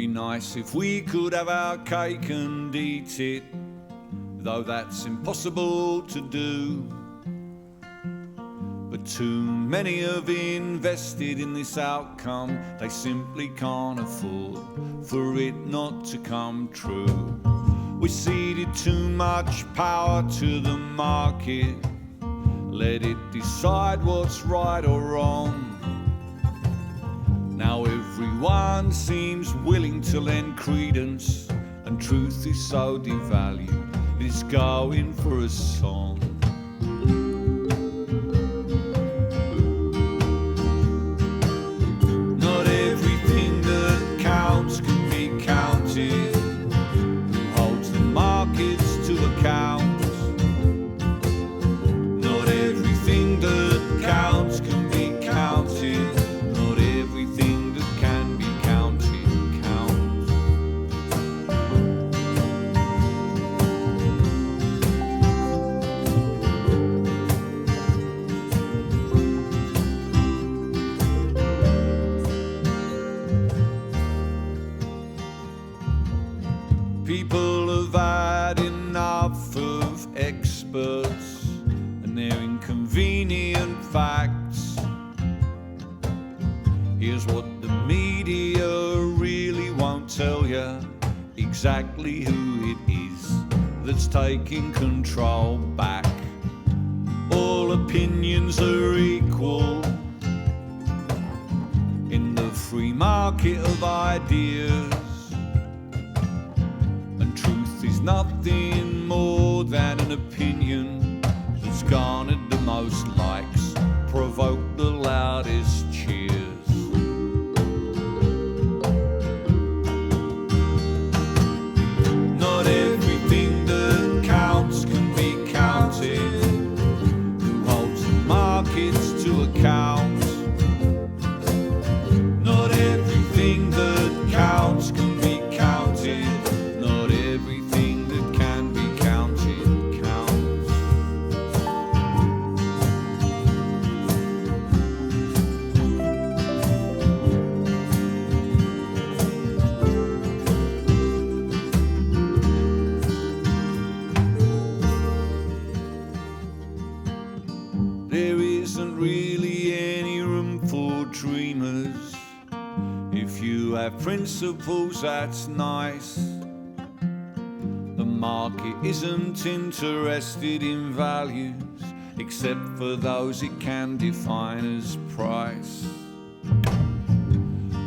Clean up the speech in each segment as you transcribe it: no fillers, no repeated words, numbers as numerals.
Be nice if we could have our cake and eat it, though that's impossible to do. But too many have invested in this outcome, they simply can't afford for it not to come true. We ceded too much power to the market, let it decide what's right or wrong. Now everyone seems willing to lend credence, and truth is so devalued, it's going for a song. Not everything that counts can be counted. Who holds the markets to account? Not everything that counts can be counted. People have had enough of experts and their inconvenient facts. Here's what the media really won't tell you, exactly who it is that's taking control back. All opinions are equal in the free market of ideas. Nothing more than an opinion that's garnered the most likes, provoked the loudest cheers. Not everything that counts can be counted. Who holds the markets to account? Not everything that counts can be counted. Dreamers, if you have principles, that's nice. The market isn't interested in values, except for those it can define as price.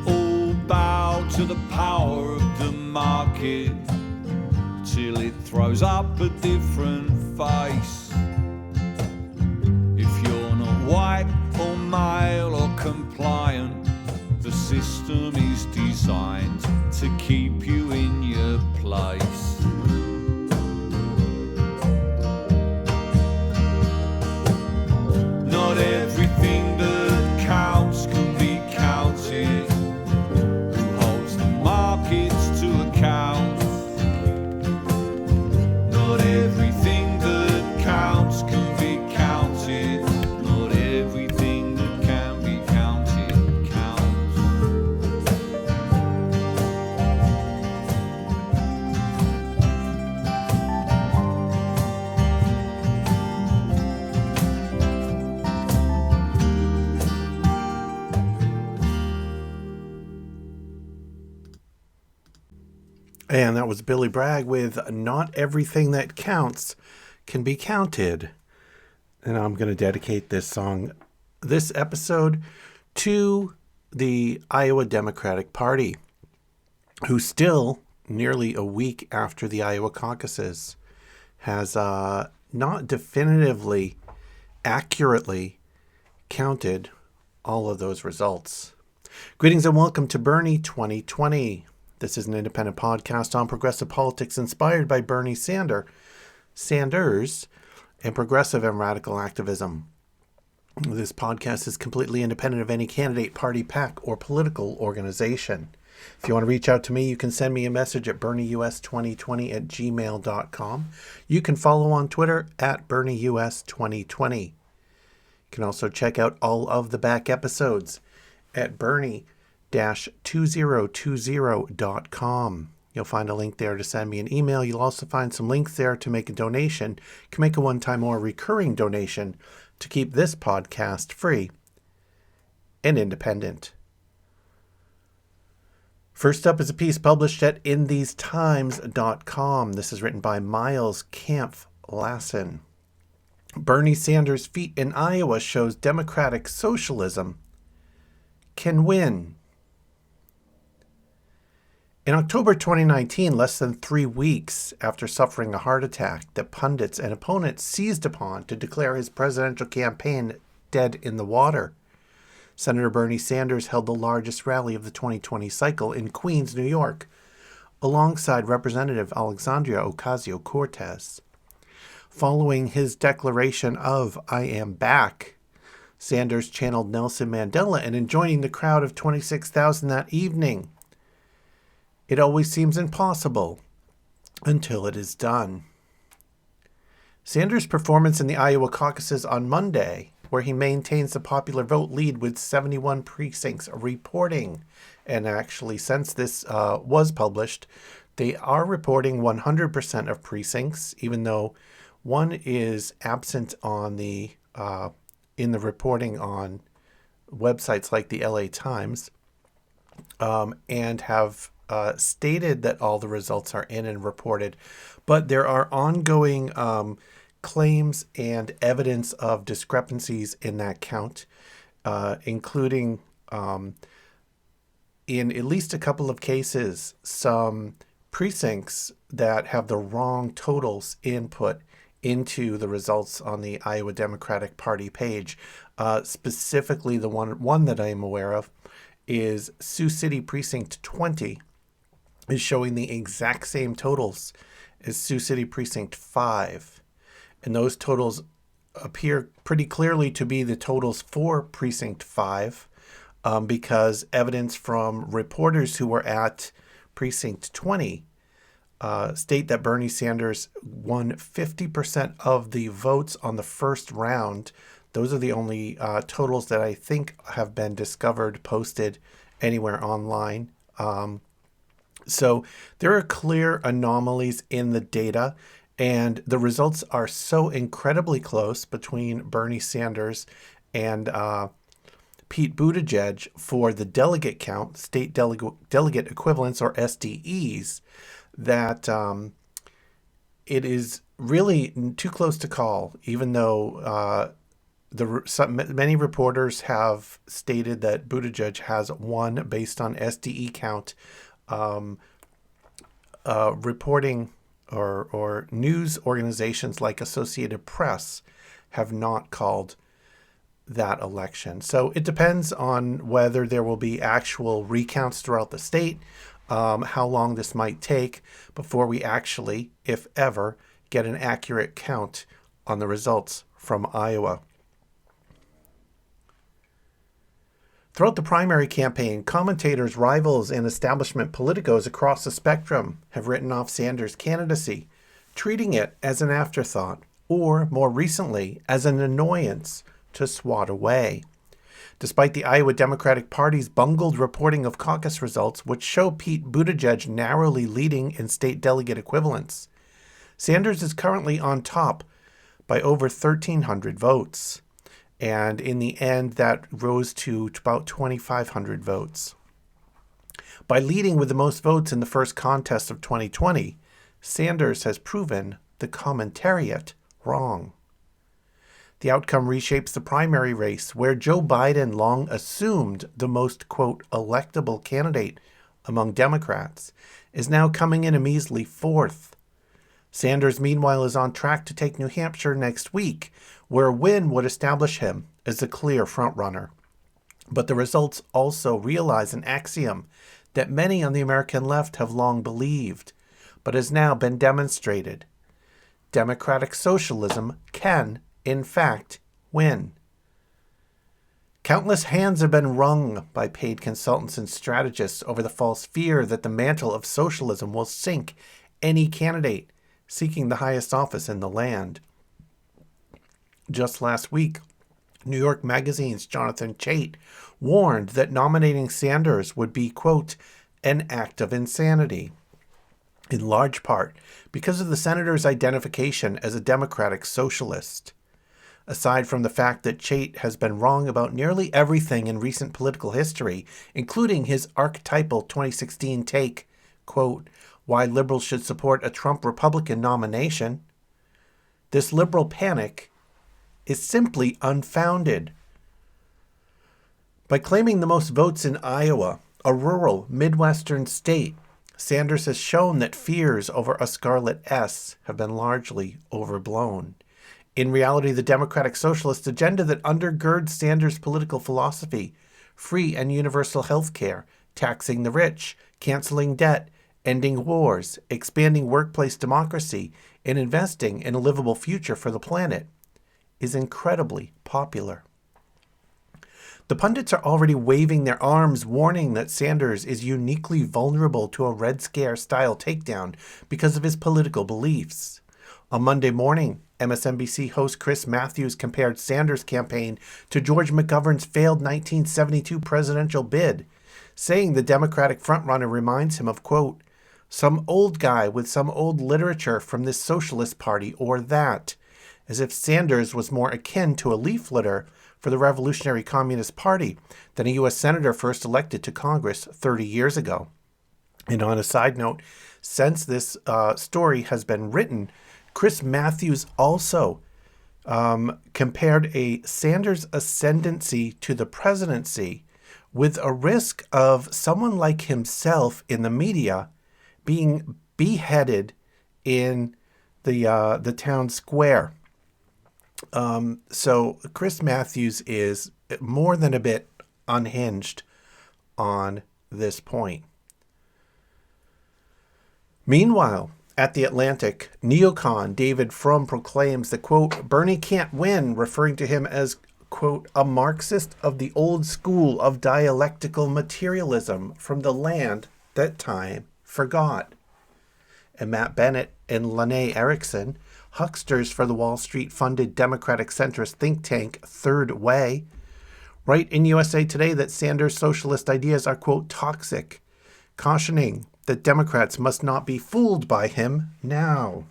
All bow to the power of the market till it throws up a different face. If you're not white or male or compliant, the system is designed to keep you in your place. Not everything that counts can be counted. Who holds the markets to account? Not everything that counts can be counted. Not everything that can be counted counts. And that was Billy Bragg with Not Everything That Counts Can Be Counted. And I'm going to dedicate this song, this episode, to the Iowa Democratic Party, who still, nearly a week after the Iowa caucuses, has not definitively, accurately counted all of those results. Greetings and welcome to Bernie-2020. This is an independent podcast on progressive politics inspired by Bernie-Sanders and progressive and radical activism. This podcast is completely independent of any candidate, party, PAC, or political organization. If you want to reach out to me, you can send me a message at BernieUS2020@gmail.com. You can follow on Twitter at BernieUS2020. You can also check out all of the back episodes at Bernie Bernie-2020.com. You'll find a link there to send me an email. You'll also find some links there to make a donation. You can make a one-time or recurring donation to keep this podcast free and independent. First up is a piece published at InTheseTimes.com. This is written by Miles Kampf Lassen. Bernie Sanders' feat in Iowa shows democratic socialism can win. In October 2019, less than 3 weeks after suffering a heart attack that pundits and opponents seized upon to declare his presidential campaign dead in the water, Senator Bernie Sanders held the largest rally of the 2020 cycle in Queens, New York, alongside Representative Alexandria Ocasio-Cortez. Following his declaration of "I am back," Sanders channeled Nelson Mandela and joining the crowd of 26,000 that evening. It always seems impossible until it is done. Sanders' performance in the Iowa caucuses on Monday, where he maintains the popular vote lead with 71 precincts reporting, and actually since this was published, they are reporting 100% of precincts, even though one is absent on the in the reporting on websites like the LA Times, and have stated that all the results are in and reported. But there are ongoing claims and evidence of discrepancies in that count, including in at least a couple of cases, some precincts that have the wrong totals input into the results on the Iowa Democratic Party page. Specifically, the one that I am aware of is Sioux City Precinct 20 is showing the exact same totals as Sioux City Precinct 5. And those totals appear pretty clearly to be the totals for Precinct 5, because evidence from reporters who were at Precinct 20 state that Bernie Sanders won 50% of the votes on the first round. Those are the only totals that I think have been discovered, posted anywhere online. So there are clear anomalies in the data, and the results are so incredibly close between Bernie Sanders and Pete Buttigieg for the delegate count, state delegate equivalents, or SDEs, that it is really too close to call, even though many reporters have stated that Buttigieg has won based on SDE count. Reporting or news organizations like Associated Press have not called that election. So it depends on whether there will be actual recounts throughout the state, how long this might take before we actually, if ever, get an accurate count on the results from Iowa. Throughout the primary campaign, commentators, rivals, and establishment politicos across the spectrum have written off Sanders' candidacy, treating it as an afterthought, or, more recently, as an annoyance to swat away. Despite the Iowa Democratic Party's bungled reporting of caucus results, which show Pete Buttigieg narrowly leading in state delegate equivalents, Sanders is currently on top by over 1,300 votes. And in the end, that rose to about 2,500 votes. By leading with the most votes in the first contest of 2020, Sanders has proven the commentariat wrong. The outcome reshapes the primary race, where Joe Biden long assumed the most, quote, electable candidate among Democrats, is now coming in a measly fourth. Sanders, meanwhile, is on track to take New Hampshire next week, where a win would establish him as the clear frontrunner. But the results also realize an axiom that many on the American left have long believed, but has now been demonstrated. Democratic socialism can, in fact, win. Countless hands have been wrung by paid consultants and strategists over the false fear that the mantle of socialism will sink any candidate seeking the highest office in the land. Just last week, New York Magazine's Jonathan Chait warned that nominating Sanders would be, quote, an act of insanity, in large part because of the senator's identification as a Democratic socialist. Aside from the fact that Chait has been wrong about nearly everything in recent political history, including his archetypal 2016 take, quote, why liberals should support a Trump Republican nomination, this liberal panic is simply unfounded. By claiming the most votes in Iowa, a rural Midwestern state, Sanders has shown that fears over a Scarlet S have been largely overblown. In reality, the Democratic Socialist agenda that undergirds Sanders' political philosophy, free and universal health care, taxing the rich, canceling debt, ending wars, expanding workplace democracy, and investing in a livable future for the planet, is incredibly popular. The pundits are already waving their arms, warning that Sanders is uniquely vulnerable to a Red Scare-style takedown because of his political beliefs. On Monday morning, MSNBC host Chris Matthews compared Sanders' campaign to George McGovern's failed 1972 presidential bid, saying the Democratic frontrunner reminds him of, quote, some old guy with some old literature from this socialist party or that, as if Sanders was more akin to a leafleter for the Revolutionary Communist Party than a U.S. Senator first elected to Congress 30 years ago. And on a side note, since this story has been written, Chris Matthews also compared a Sanders ascendancy to the presidency with a risk of someone like himself in the media being beheaded in the town square. So Chris Matthews is more than a bit unhinged on this point. Meanwhile, at The Atlantic, neocon David Frum proclaims that, quote, Bernie can't win, referring to him as, quote, a Marxist of the old school of dialectical materialism from the land that time forgot. And Matt Bennett and Lene Erickson, hucksters for the Wall Street-funded Democratic centrist think tank Third Way, write in USA Today that Sanders' socialist ideas are, quote, toxic, cautioning that Democrats must not be fooled by him now.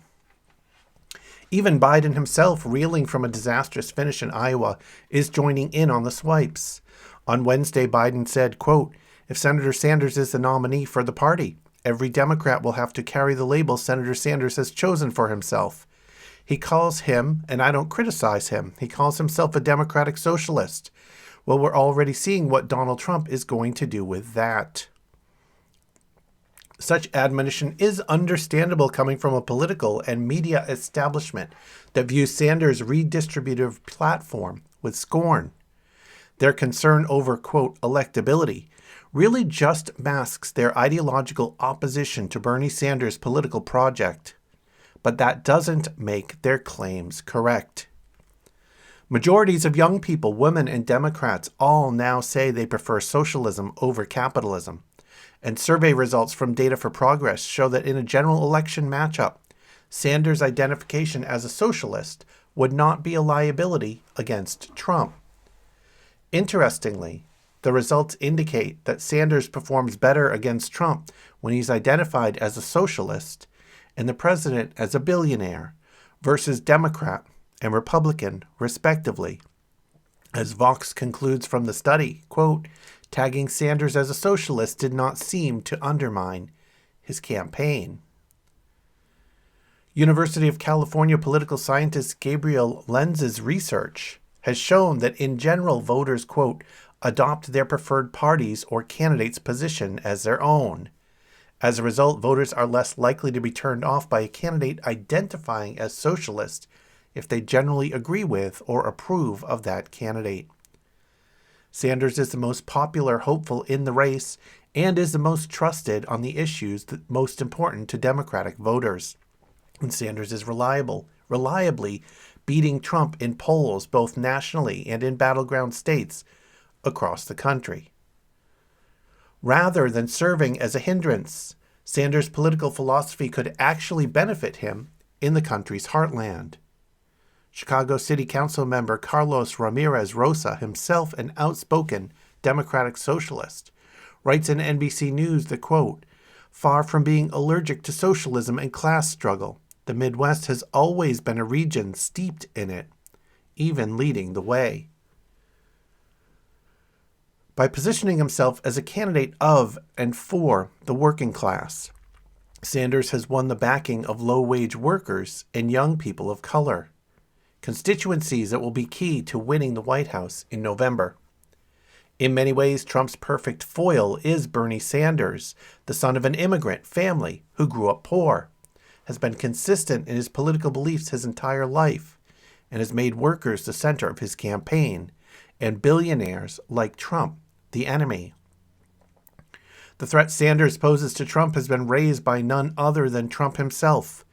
Even Biden himself, reeling from a disastrous finish in Iowa, is joining in on the swipes. On Wednesday, Biden said, quote, if Senator Sanders is the nominee for the party, every Democrat will have to carry the label Senator Sanders has chosen for himself. He calls him, and I don't criticize him, he calls himself a Democratic socialist. Well, we're already seeing what Donald Trump is going to do with that. Such admonition is understandable coming from a political and media establishment that views Sanders' redistributive platform with scorn. Their concern over, quote, electability really just masks their ideological opposition to Bernie Sanders' political project. But that doesn't make their claims correct. Majorities of young people, women, and Democrats all now say they prefer socialism over capitalism. And survey results from Data for Progress show that in a general election matchup, Sanders' identification as a socialist would not be a liability against Trump. Interestingly, the results indicate that Sanders performs better against Trump when he's identified as a socialist and the president as a billionaire versus Democrat and Republican, respectively. As Vox concludes from the study, quote, tagging Sanders as a socialist did not seem to undermine his campaign. University of California political scientist Gabriel Lenz's research has shown that in general voters, quote, adopt their preferred party's or candidate's position as their own. As a result, voters are less likely to be turned off by a candidate identifying as socialist if they generally agree with or approve of that candidate. Sanders is the most popular hopeful in the race and is the most trusted on the issues that most important to Democratic voters. And Sanders is reliably beating Trump in polls both nationally and in battleground states across the country. Rather than serving as a hindrance, Sanders' political philosophy could actually benefit him in the country's heartland. Chicago City Council member Carlos Ramirez Rosa, himself an outspoken democratic socialist, writes in NBC News that, quote, far from being allergic to socialism and class struggle, the Midwest has always been a region steeped in it, even leading the way. By positioning himself as a candidate of and for the working class, Sanders has won the backing of low-wage workers and young people of color, constituencies that will be key to winning the White House in November. In many ways, Trump's perfect foil is Bernie Sanders, the son of an immigrant family who grew up poor, has been consistent in his political beliefs his entire life, and has made workers the center of his campaign, and billionaires like Trump the enemy. The threat Sanders poses to Trump has been raised by none other than Trump himself.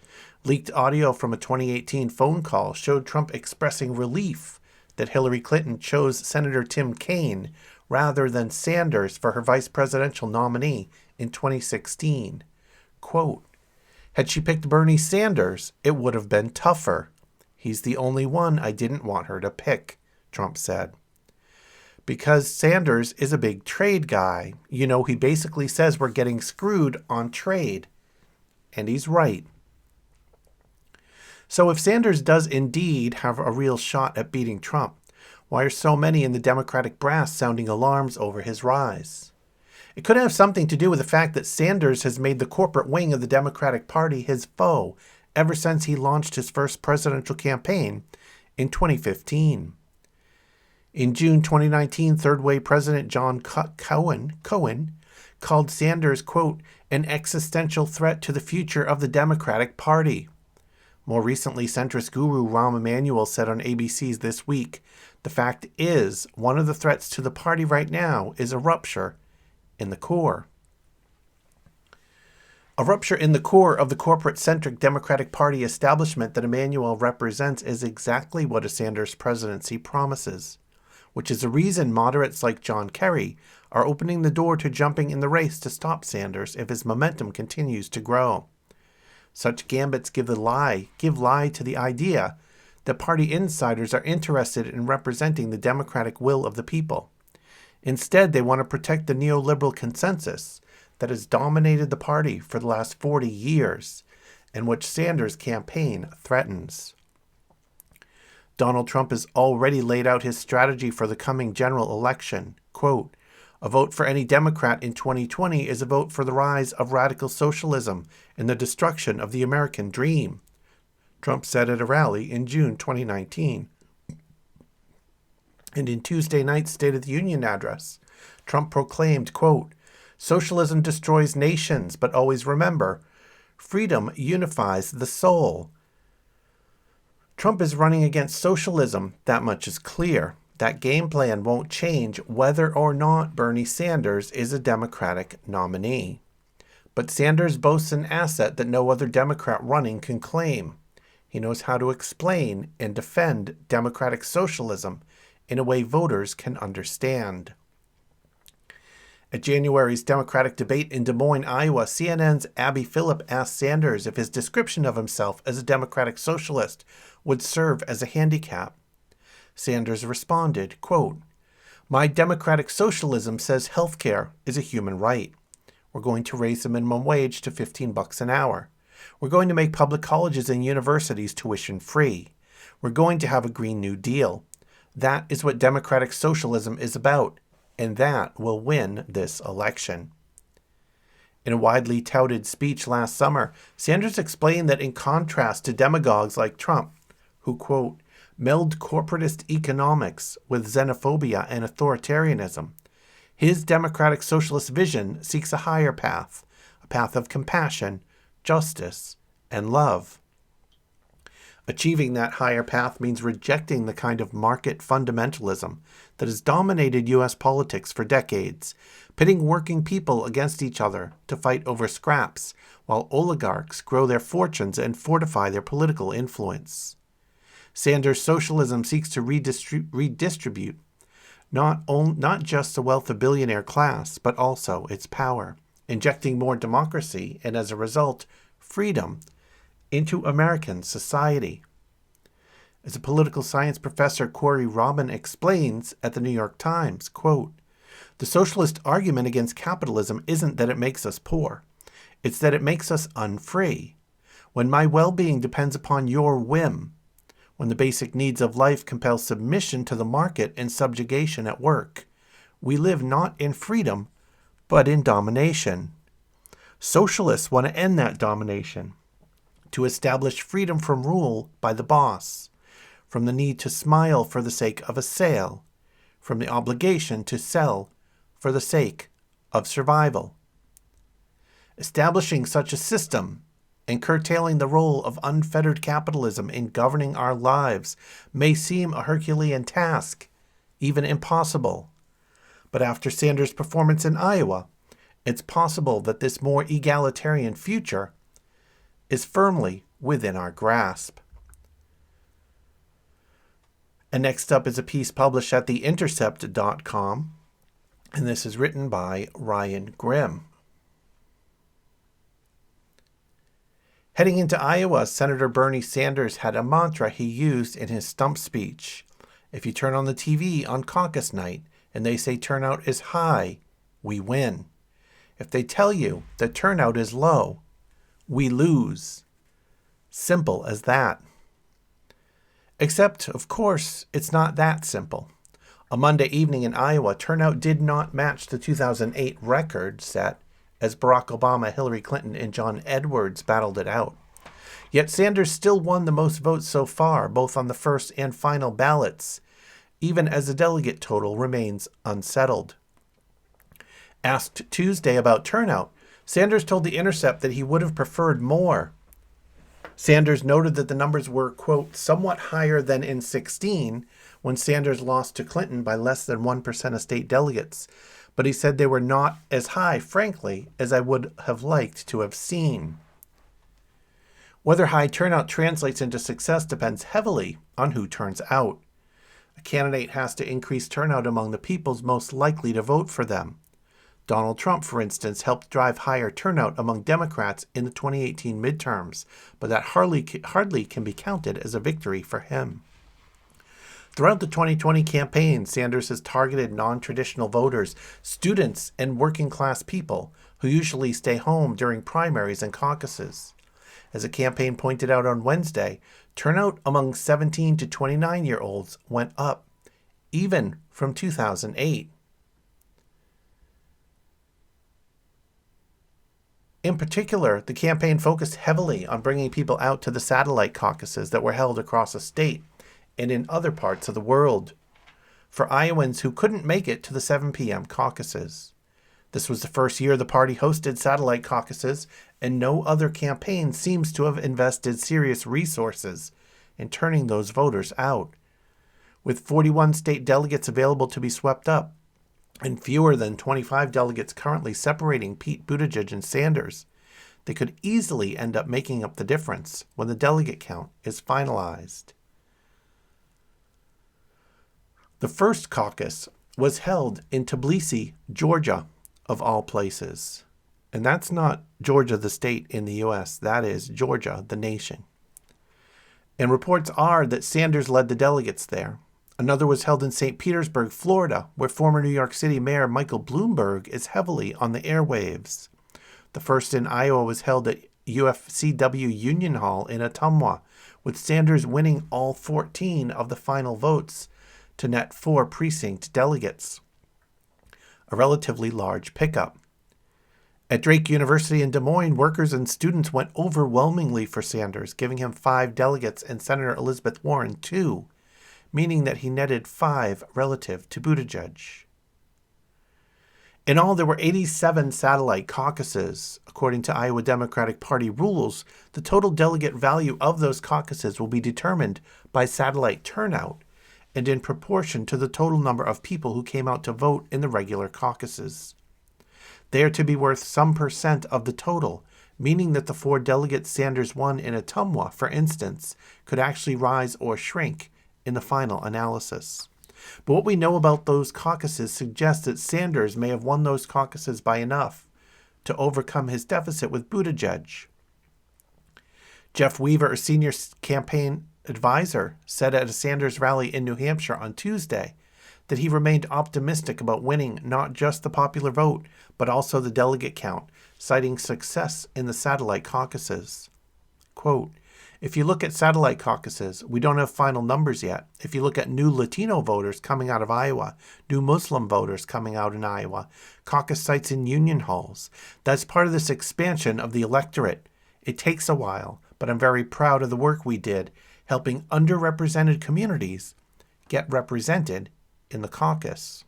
Leaked audio from a 2018 phone call showed Trump expressing relief that Hillary Clinton chose Senator Tim Kaine rather than Sanders for her vice presidential nominee in 2016. Quote, had she picked Bernie Sanders, it would have been tougher. He's the only one I didn't want her to pick, Trump said. Because Sanders is a big trade guy. You know, he basically says we're getting screwed on trade. And he's right. So if Sanders does indeed have a real shot at beating Trump, why are so many in the Democratic brass sounding alarms over his rise? It could have something to do with the fact that Sanders has made the corporate wing of the Democratic Party his foe ever since he launched his first presidential campaign in 2015. In June 2019, third-way President John Cohen called Sanders, quote, an existential threat to the future of the Democratic Party. More recently, centrist guru Rahm Emanuel said on ABC's This Week, the fact is, one of the threats to the party right now is a rupture in the core. A rupture in the core of the corporate-centric Democratic Party establishment that Emanuel represents is exactly what a Sanders presidency promises, which is the reason moderates like John Kerry are opening the door to jumping in the race to stop Sanders if his momentum continues to grow. Such gambits give lie to the idea that party insiders are interested in representing the democratic will of the people. Instead, they want to protect the neoliberal consensus that has dominated the party for the last 40 years and which Sanders' campaign threatens. Donald Trump has already laid out his strategy for the coming general election. Quote, a vote for any Democrat in 2020 is a vote for the rise of radical socialism and the destruction of the American dream, Trump said at a rally in June 2019. And in Tuesday night's State of the Union address, Trump proclaimed, quote, socialism destroys nations, but always remember, freedom unifies the soul. Trump is running against socialism, that much is clear. That game plan won't change whether or not Bernie Sanders is a Democratic nominee. But Sanders boasts an asset that no other Democrat running can claim. He knows how to explain and defend democratic socialism in a way voters can understand. At January's Democratic debate in Des Moines, Iowa, CNN's Abby Phillip asked Sanders if his description of himself as a democratic socialist would serve as a handicap. Sanders responded, quote, my democratic socialism says healthcare is a human right. We're going to raise the minimum wage to $15 an hour. We're going to make public colleges and universities tuition free. We're going to have a Green New Deal. That is what democratic socialism is about, and that will win this election. In a widely touted speech last summer, Sanders explained that in contrast to demagogues like Trump, who, quote, meld corporatist economics with xenophobia and authoritarianism, his democratic socialist vision seeks a higher path, a path of compassion, justice, and love. Achieving that higher path means rejecting the kind of market fundamentalism that has dominated U.S. politics for decades, pitting working people against each other to fight over scraps while oligarchs grow their fortunes and fortify their political influence. Sanders' socialism seeks to redistribute not just the wealth of billionaire class, but also its power, injecting more democracy and, as a result, freedom into American society. As a political science professor, Corey Robin explains at the New York Times, quote, The socialist argument against capitalism isn't that it makes us poor. It's that it makes us unfree. When my well-being depends upon your whim, when the basic needs of life compel submission to the market and subjugation at work, we live not in freedom, but in domination. Socialists want to end that domination, to establish freedom from rule by the boss, from the need to smile for the sake of a sale, from the obligation to sell for the sake of survival. Establishing such a system and curtailing the role of unfettered capitalism in governing our lives may seem a Herculean task, even impossible. But after Sanders' performance in Iowa, it's possible that this more egalitarian future is firmly within our grasp. And next up is a piece published at theintercept.com, and this is written by Ryan Grimm. Heading into Iowa, Senator Bernie Sanders had a mantra he used in his stump speech. If you turn on the TV on caucus night and they say turnout is high, we win. If they tell you that turnout is low, we lose. Simple as that. Except, of course, it's not that simple. A Monday evening in Iowa, turnout did not match the 2008 record set as Barack Obama, Hillary Clinton, and John Edwards battled it out. Yet Sanders still won the most votes so far, both on the first and final ballots, even as the delegate total remains unsettled. Asked Tuesday about turnout, Sanders told The Intercept that he would have preferred more. Sanders noted that the numbers were, quote, somewhat higher than in 2016, when Sanders lost to Clinton by less than 1% of state delegates, but he said they were not as high, frankly, as I would have liked to have seen. Whether high turnout translates into success depends heavily on who turns out. A candidate has to increase turnout among the peoples most likely to vote for them. Donald Trump, for instance, helped drive higher turnout among Democrats in the 2018 midterms, but that hardly can be counted as a victory for him. Throughout the 2020 campaign, Sanders has targeted non-traditional voters, students, and working-class people who usually stay home during primaries and caucuses. As the campaign pointed out on Wednesday, turnout among 17 to 29-year-olds went up, even from 2008. In particular, the campaign focused heavily on bringing people out to the satellite caucuses that were held across the state and in other parts of the world, for Iowans who couldn't make it to the 7 p.m. caucuses. This was the first year the party hosted satellite caucuses, and no other campaign seems to have invested serious resources in turning those voters out. With 41 state delegates available to be swept up, and fewer than 25 delegates currently separating Pete Buttigieg and Sanders, they could easily end up making up the difference when the delegate count is finalized. The first caucus was held in Tbilisi, Georgia, of all places. And that's not Georgia, the state in the U.S. That is Georgia, the nation. And reports are that Sanders led the delegates there. Another was held in St. Petersburg, Florida, where former New York City Mayor Michael Bloomberg is heavily on the airwaves. The first in Iowa was held at UFCW Union Hall in Ottumwa, with Sanders winning all 14 of the final votes to net 4 precinct delegates, a relatively large pickup. At Drake University in Des Moines, workers and students went overwhelmingly for Sanders, giving him 5 delegates and Senator Elizabeth Warren 2, meaning that he netted 5 relative to Buttigieg. In all, there were 87 satellite caucuses. According to Iowa Democratic Party rules, the total delegate value of those caucuses will be determined by satellite turnout and in proportion to the total number of people who came out to vote in the regular caucuses. They are to be worth some percent of the total, meaning that the 4 delegates Sanders won in Ottumwa, for instance, could actually rise or shrink in the final analysis. But what we know about those caucuses suggests that Sanders may have won those caucuses by enough to overcome his deficit with Buttigieg. Jeff Weaver, a senior campaign advisor, said at a Sanders rally in New Hampshire on Tuesday that he remained optimistic about winning not just the popular vote, but also the delegate count, citing success in the satellite caucuses. Quote, "If you look at satellite caucuses, we don't have final numbers yet. If you look at new Latino voters coming out of Iowa, new Muslim voters coming out in Iowa, caucus sites in union halls, that's part of this expansion of the electorate. It takes a while, but I'm very proud of the work we did, helping underrepresented communities get represented in the caucus."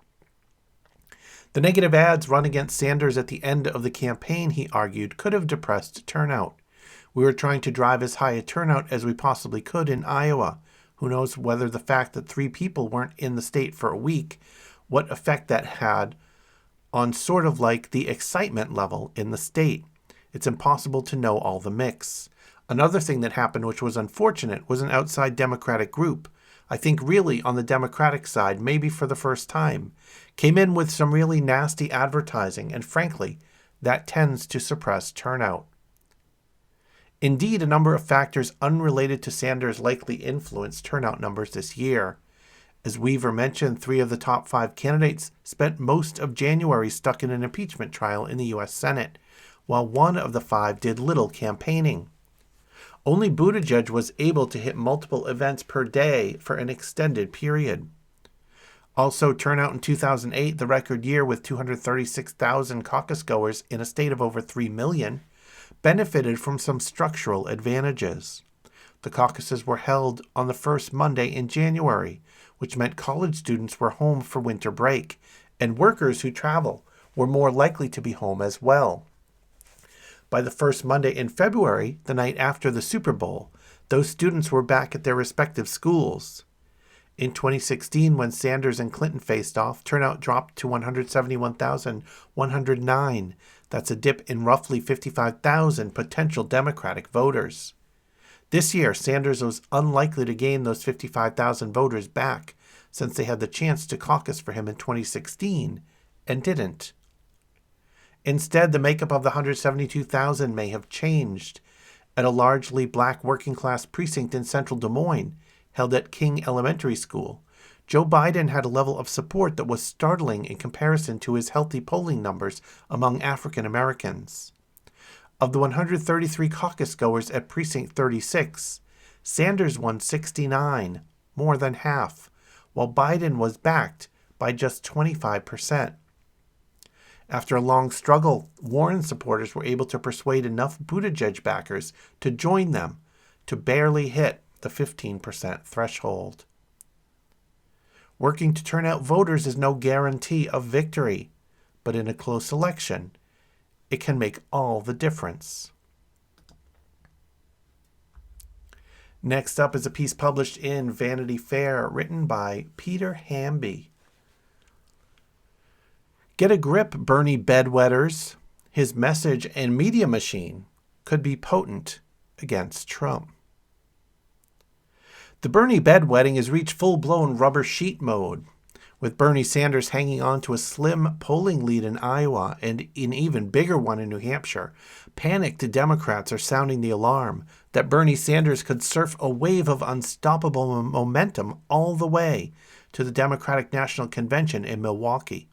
The negative ads run against Sanders at the end of the campaign, he argued, could have depressed turnout. "We were trying to drive as high a turnout as we possibly could in Iowa. Who knows whether the fact that 3 people weren't in the state for a week, what effect that had on sort of like the excitement level in the state. It's impossible to know all the mix. Another thing that happened which was unfortunate was an outside Democratic group, I think really on the Democratic side, maybe for the first time, came in with some really nasty advertising, and frankly, that tends to suppress turnout." Indeed, a number of factors unrelated to Sanders likely influenced turnout numbers this year. As Weaver mentioned, 3 of the top 5 candidates spent most of January stuck in an impeachment trial in the U.S. Senate, while 1 of the 5 did little campaigning. Only Buttigieg was able to hit multiple events per day for an extended period. Also, turnout in 2008, the record year with 236,000 caucus goers in a state of over 3 million, benefited from some structural advantages. The caucuses were held on the first Monday in January, which meant college students were home for winter break, and workers who travel were more likely to be home as well. By the first Monday in February, the night after the Super Bowl, those students were back at their respective schools. In 2016, when Sanders and Clinton faced off, turnout dropped to 171,109. That's a dip in roughly 55,000 potential Democratic voters. This year, Sanders was unlikely to gain those 55,000 voters back, since they had the chance to caucus for him in 2016 and didn't. Instead, the makeup of the 172,000 may have changed. At a largely black working-class precinct in central Des Moines, held at King Elementary School, Joe Biden had a level of support that was startling in comparison to his healthy polling numbers among African Americans. Of the 133 caucus goers at Precinct 36, Sanders won 69, more than half, while Biden was backed by just 25%. After a long struggle, Warren supporters were able to persuade enough Buttigieg backers to join them to barely hit the 15% threshold. Working to turn out voters is no guarantee of victory, but in a close election, it can make all the difference. Next up is a piece published in Vanity Fair, written by Peter Hamby. Get a grip, Bernie bedwetters. His message and media machine could be potent against Trump. The Bernie bedwetting has reached full-blown rubber sheet mode, with Bernie Sanders hanging on to a slim polling lead in Iowa and an even bigger one in New Hampshire. Panicked Democrats are sounding the alarm that Bernie Sanders could surf a wave of unstoppable momentum all the way to the Democratic National Convention in Milwaukee.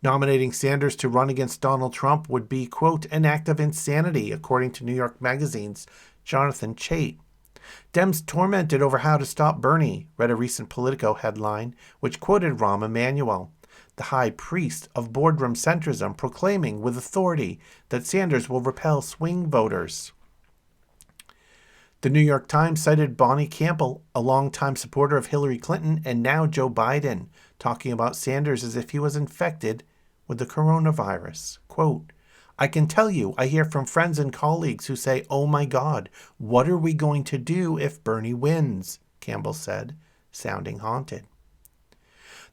Nominating Sanders to run against Donald Trump would be, quote, an act of insanity, according to New York Magazine's Jonathan Chait. Dems tormented over how to stop Bernie, read a recent Politico headline, which quoted Rahm Emanuel, the high priest of boardroom centrism, proclaiming with authority that Sanders will repel swing voters. The New York Times cited Bonnie Campbell, a longtime supporter of Hillary Clinton and now Joe Biden, talking about Sanders as if he was infected with the coronavirus. Quote, I can tell you, I hear from friends and colleagues who say, oh my God, what are we going to do if Bernie wins? Campbell said, sounding haunted.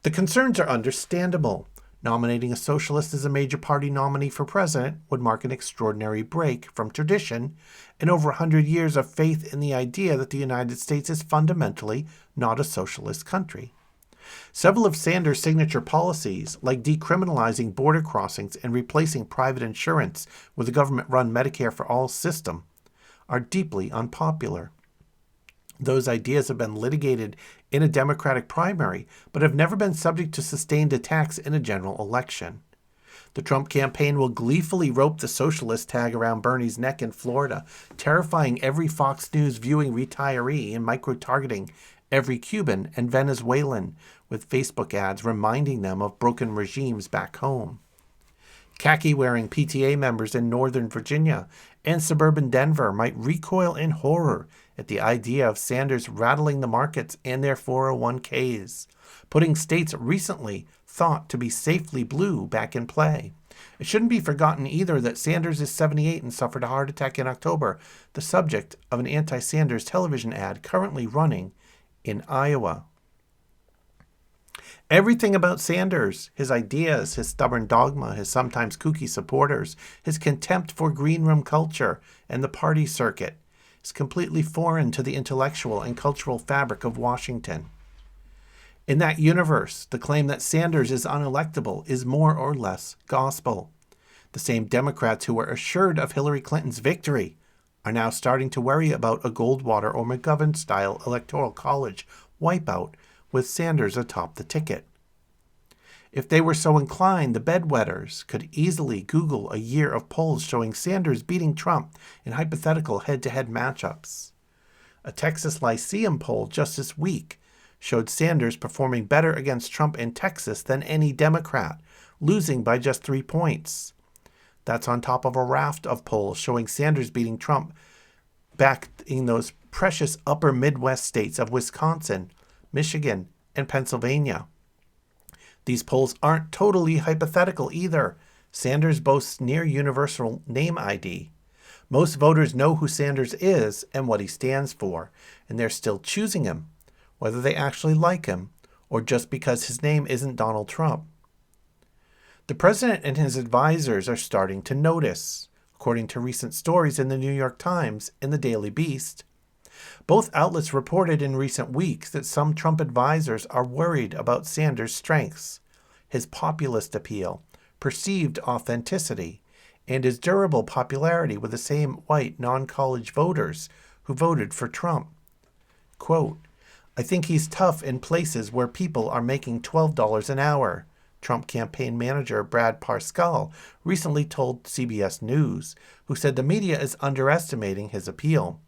The concerns are understandable. Nominating a socialist as a major party nominee for president would mark an extraordinary break from tradition and over 100 years of faith in the idea that the United States is fundamentally not a socialist country. Several of Sanders' signature policies, like decriminalizing border crossings and replacing private insurance with a government-run Medicare for All system, are deeply unpopular. Those ideas have been litigated in a Democratic primary, but have never been subject to sustained attacks in a general election. The Trump campaign will gleefully rope the socialist tag around Bernie's neck in Florida, terrifying every Fox News viewing retiree and micro-targeting every Cuban and Venezuelan with Facebook ads reminding them of broken regimes back home. Khaki-wearing PTA members in Northern Virginia and suburban Denver might recoil in horror at the idea of Sanders rattling the markets and their 401ks, putting states recently thought to be safely blue back in play. It shouldn't be forgotten either that Sanders is 78 and suffered a heart attack in October, the subject of an anti-Sanders television ad currently running in Iowa. Everything about Sanders, his ideas, his stubborn dogma, his sometimes kooky supporters, his contempt for green room culture and the party circuit, is completely foreign to the intellectual and cultural fabric of Washington. In that universe, the claim that Sanders is unelectable is more or less gospel. The same Democrats who were assured of Hillary Clinton's victory are now starting to worry about a Goldwater or McGovern-style electoral college wipeout with Sanders atop the ticket. If they were so inclined, the bedwetters could easily Google a year of polls showing Sanders beating Trump in hypothetical head-to-head matchups. A Texas Lyceum poll just this week showed Sanders performing better against Trump in Texas than any Democrat, losing by just 3 points. That's on top of a raft of polls showing Sanders beating Trump back in those precious upper Midwest states of Wisconsin, Michigan, and Pennsylvania. These polls aren't totally hypothetical either. Sanders boasts near universal name ID. Most voters know who Sanders is and what he stands for, and they're still choosing him, whether they actually like him or just because his name isn't Donald Trump. The president and his advisors are starting to notice, according to recent stories in the New York Times and the Daily Beast. Both outlets reported in recent weeks that some Trump advisors are worried about Sanders' strengths, his populist appeal, perceived authenticity, and his durable popularity with the same white non-college voters who voted for Trump. Quote, "I think he's tough in places where people are making $12 an hour," Trump campaign manager Brad Parscale recently told CBS News, who said the media is underestimating his appeal.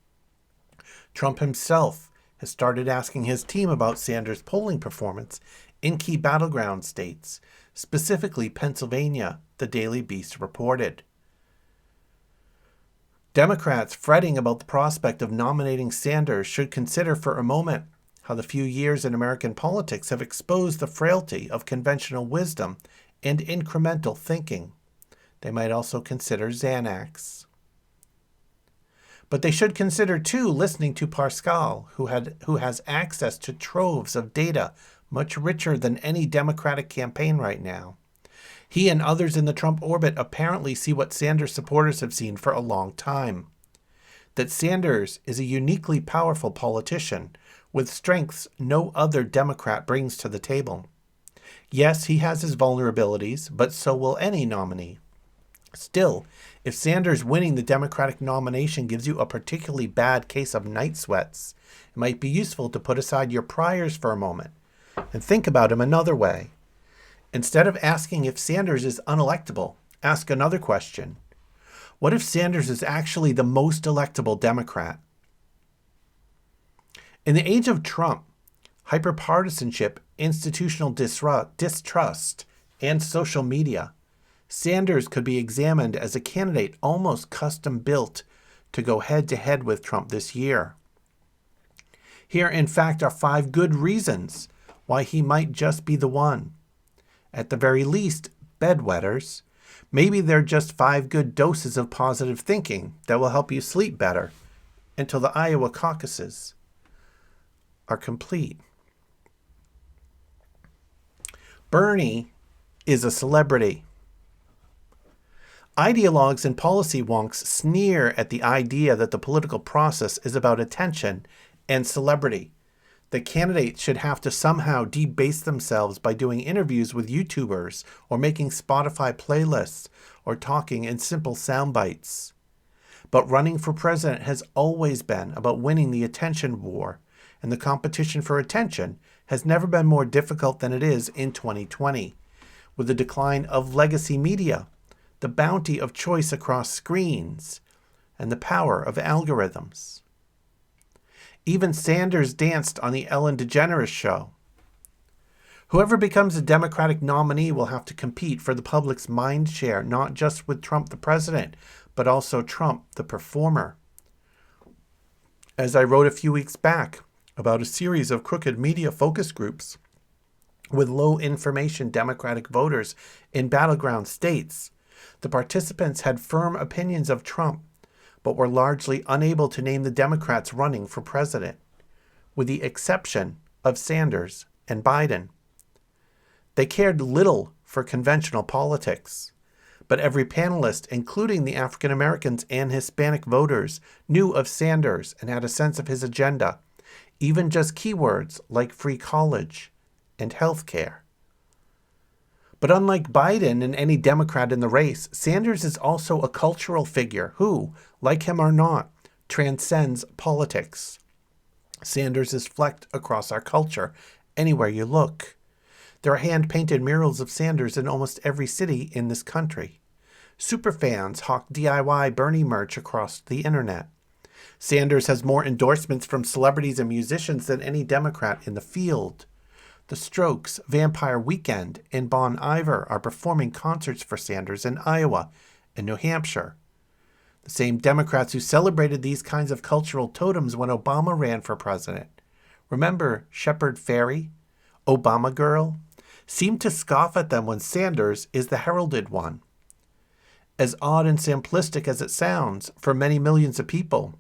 Trump himself has started asking his team about Sanders' polling performance in key battleground states, specifically Pennsylvania, the Daily Beast reported. Democrats fretting about the prospect of nominating Sanders should consider for a moment how the few years in American politics have exposed the frailty of conventional wisdom and incremental thinking. They might also consider Xanax. But they should consider, too, listening to Parscale, who has access to troves of data much richer than any Democratic campaign right now. He and others in the Trump orbit apparently see what Sanders supporters have seen for a long time. That Sanders is a uniquely powerful politician with strengths no other Democrat brings to the table. Yes, he has his vulnerabilities, but so will any nominee. Still, if Sanders winning the Democratic nomination gives you a particularly bad case of night sweats, it might be useful to put aside your priors for a moment and think about him another way. Instead of asking if Sanders is unelectable, ask another question. What if Sanders is actually the most electable Democrat? In the age of Trump, hyperpartisanship, institutional distrust, and social media, Sanders could be examined as a candidate almost custom-built to go head-to-head with Trump this year. Here, in fact, are 5 good reasons why he might just be the one. At the very least, bedwetters, maybe they're just 5 good doses of positive thinking that will help you sleep better until the Iowa caucuses are complete. Bernie is a celebrity. Ideologues and policy wonks sneer at the idea that the political process is about attention and celebrity. The candidates should have to somehow debase themselves by doing interviews with YouTubers or making Spotify playlists or talking in simple sound bites. But running for president has always been about winning the attention war, and the competition for attention has never been more difficult than it is in 2020, with the decline of legacy media, the bounty of choice across screens, and the power of algorithms. Even Sanders danced on the Ellen DeGeneres show. Whoever becomes a Democratic nominee will have to compete for the public's mind share, not just with Trump the president, but also Trump the performer. As I wrote a few weeks back about a series of crooked media focus groups with low information Democratic voters in battleground states, the participants had firm opinions of Trump, but were largely unable to name the Democrats running for president, with the exception of Sanders and Biden. They cared little for conventional politics, but every panelist, including the African Americans and Hispanic voters, knew of Sanders and had a sense of his agenda, even just keywords like free college and health care. But unlike Biden and any Democrat in the race, Sanders is also a cultural figure who, like him or not, transcends politics. Sanders is flecked across our culture anywhere you look. There are hand-painted murals of Sanders in almost every city in this country. Superfans hawk DIY Bernie merch across the internet. Sanders has more endorsements from celebrities and musicians than any Democrat in the field. The Strokes, Vampire Weekend, and Bon Iver are performing concerts for Sanders in Iowa and New Hampshire. The same Democrats who celebrated these kinds of cultural totems when Obama ran for president. Remember Shepard Fairey, Obama Girl? Seem to scoff at them when Sanders is the heralded one. As odd and simplistic as it sounds, for many millions of people,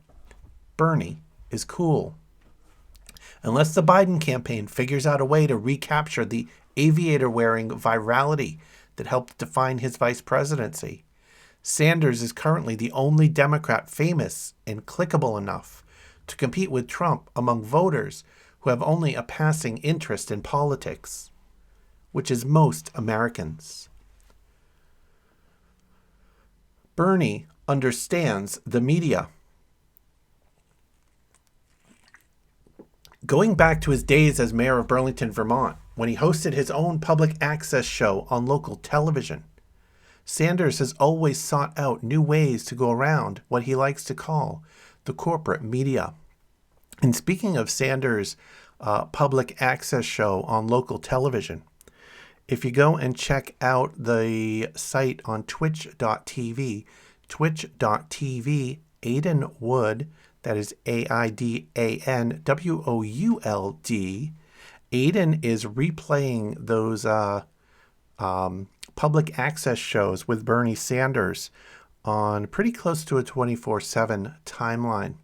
Bernie is cool. Unless the Biden campaign figures out a way to recapture the aviator-wearing virality that helped define his vice presidency, Sanders is currently the only Democrat famous and clickable enough to compete with Trump among voters who have only a passing interest in politics, which is most Americans. Bernie understands the media. Going back to his days as mayor of Burlington, Vermont, when he hosted his own public access show on local television, Sanders has always sought out new ways to go around what he likes to call the corporate media. And speaking of Sanders' public access show on local television, if you go and check out the site on twitch.tv, Aidan Wood, that is AIDAN WOULD, Aidan is replaying those public access shows with Bernie Sanders on pretty close to a 24/7 timeline.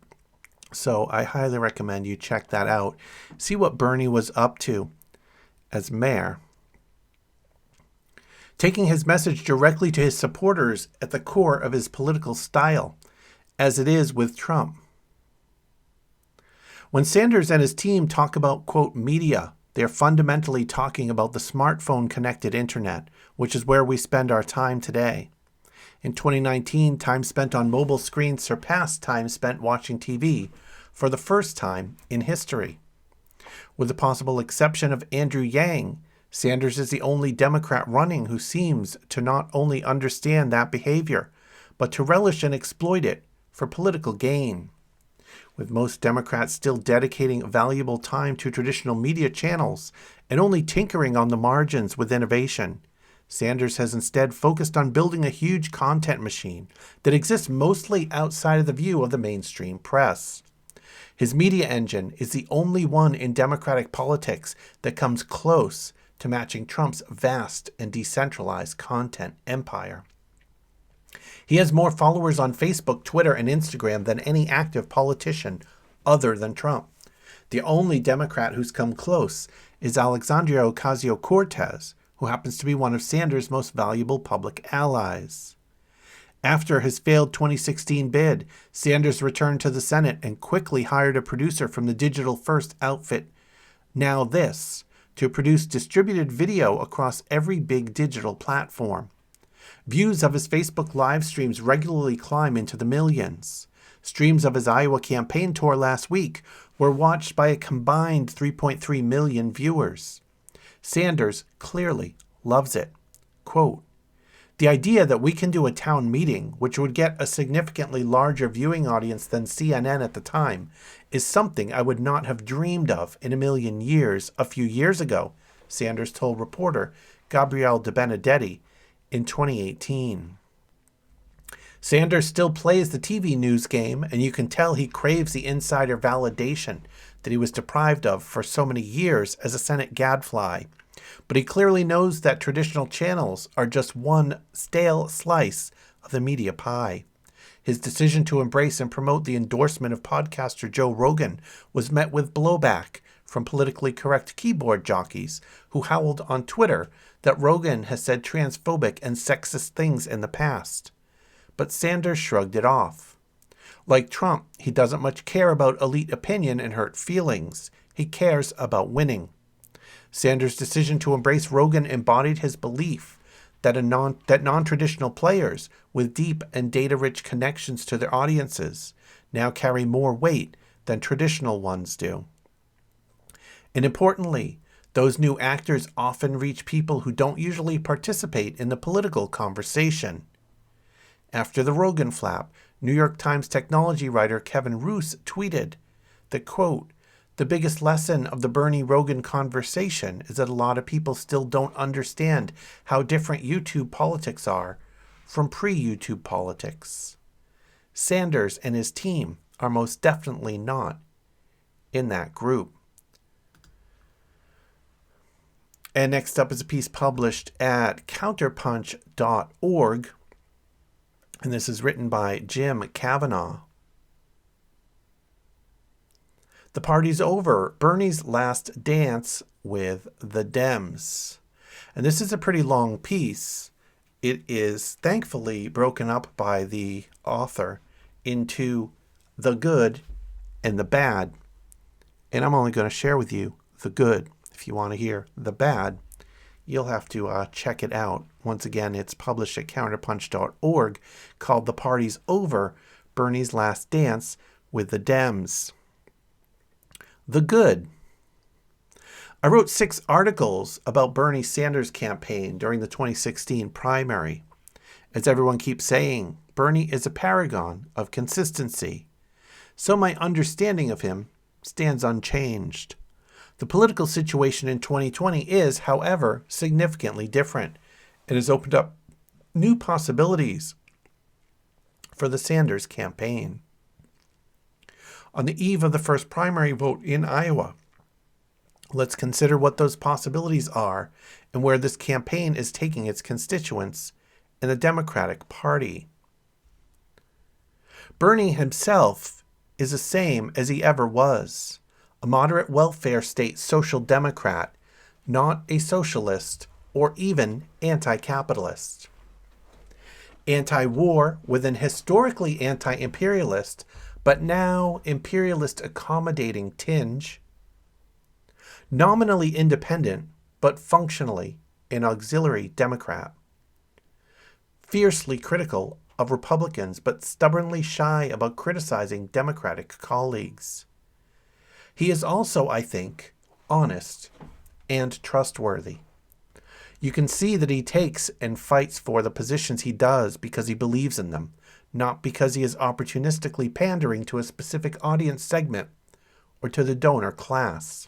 So I highly recommend you check that out. See what Bernie was up to as mayor. Taking his message directly to his supporters at the core of his political style, as it is with Trump. When Sanders and his team talk about, quote, media, they are fundamentally talking about the smartphone-connected internet, which is where we spend our time today. In 2019, time spent on mobile screens surpassed time spent watching TV for the first time in history. With the possible exception of Andrew Yang, Sanders is the only Democrat running who seems to not only understand that behavior, but to relish and exploit it for political gain. With most Democrats still dedicating valuable time to traditional media channels and only tinkering on the margins with innovation, Sanders has instead focused on building a huge content machine that exists mostly outside of the view of the mainstream press. His media engine is the only one in Democratic politics that comes close to matching Trump's vast and decentralized content empire. He has more followers on Facebook, Twitter, and Instagram than any active politician other than Trump. The only Democrat who's come close is Alexandria Ocasio-Cortez, who happens to be one of Sanders' most valuable public allies. After his failed 2016 bid, Sanders returned to the Senate and quickly hired a producer from the digital-first outfit Now This to produce distributed video across every big digital platform. Views of his Facebook live streams regularly climb into the millions. Streams of his Iowa campaign tour last week were watched by a combined 3.3 million viewers. Sanders clearly loves it. Quote, "The idea that we can do a town meeting, which would get a significantly larger viewing audience than CNN at the time, is something I would not have dreamed of in a million years a few years ago," Sanders told reporter Gabrielle De Benedetti in 2018. Sanders still plays the TV news game, and you can tell he craves the insider validation that he was deprived of for so many years as a Senate gadfly. But he clearly knows that traditional channels are just one stale slice of the media pie. His decision to embrace and promote the endorsement of podcaster Joe Rogan was met with blowback from politically correct keyboard jockeys who howled on Twitter that Rogan has said transphobic and sexist things in the past. But Sanders shrugged it off. Like Trump, he doesn't much care about elite opinion and hurt feelings. He cares about winning. Sanders' decision to embrace Rogan embodied his belief that non-traditional players with deep and data-rich connections to their audiences now carry more weight than traditional ones do. And importantly, those new actors often reach people who don't usually participate in the political conversation. After the Rogan flap, New York Times technology writer Kevin Roose tweeted that, quote, "The biggest lesson of the Bernie-Rogan conversation is that a lot of people still don't understand how different YouTube politics are from pre-YouTube politics. Sanders and his team are most definitely not in that group." And next up is a piece published at counterpunch.org. And this is written by Jim Kavanaugh. "The party's over. Bernie's last dance with the Dems." And this is a pretty long piece. It is thankfully broken up by the author into the good and the bad. And I'm only going to share with you the good. If you want to hear the bad, you'll have to check it out. Once again, it's published at counterpunch.org, called "The Party's Over. Bernie's Last Dance with the Dems." The good. I wrote 6 articles about Bernie Sanders' campaign during the 2016 primary. As everyone keeps saying, Bernie is a paragon of consistency. So my understanding of him stands unchanged. The political situation in 2020 is, however, significantly different. It has opened up new possibilities for the Sanders campaign. On the eve of the first primary vote in Iowa, let's consider what those possibilities are and where this campaign is taking its constituents in the Democratic Party. Bernie himself is the same as he ever was. A moderate welfare state social democrat, not a socialist or even anti-capitalist. Anti-war with an historically anti-imperialist, but now imperialist accommodating tinge. Nominally independent, but functionally an auxiliary Democrat. Fiercely critical of Republicans, but stubbornly shy about criticizing Democratic colleagues. He is also, I think, honest and trustworthy. You can see that he takes and fights for the positions he does because he believes in them, not because he is opportunistically pandering to a specific audience segment or to the donor class.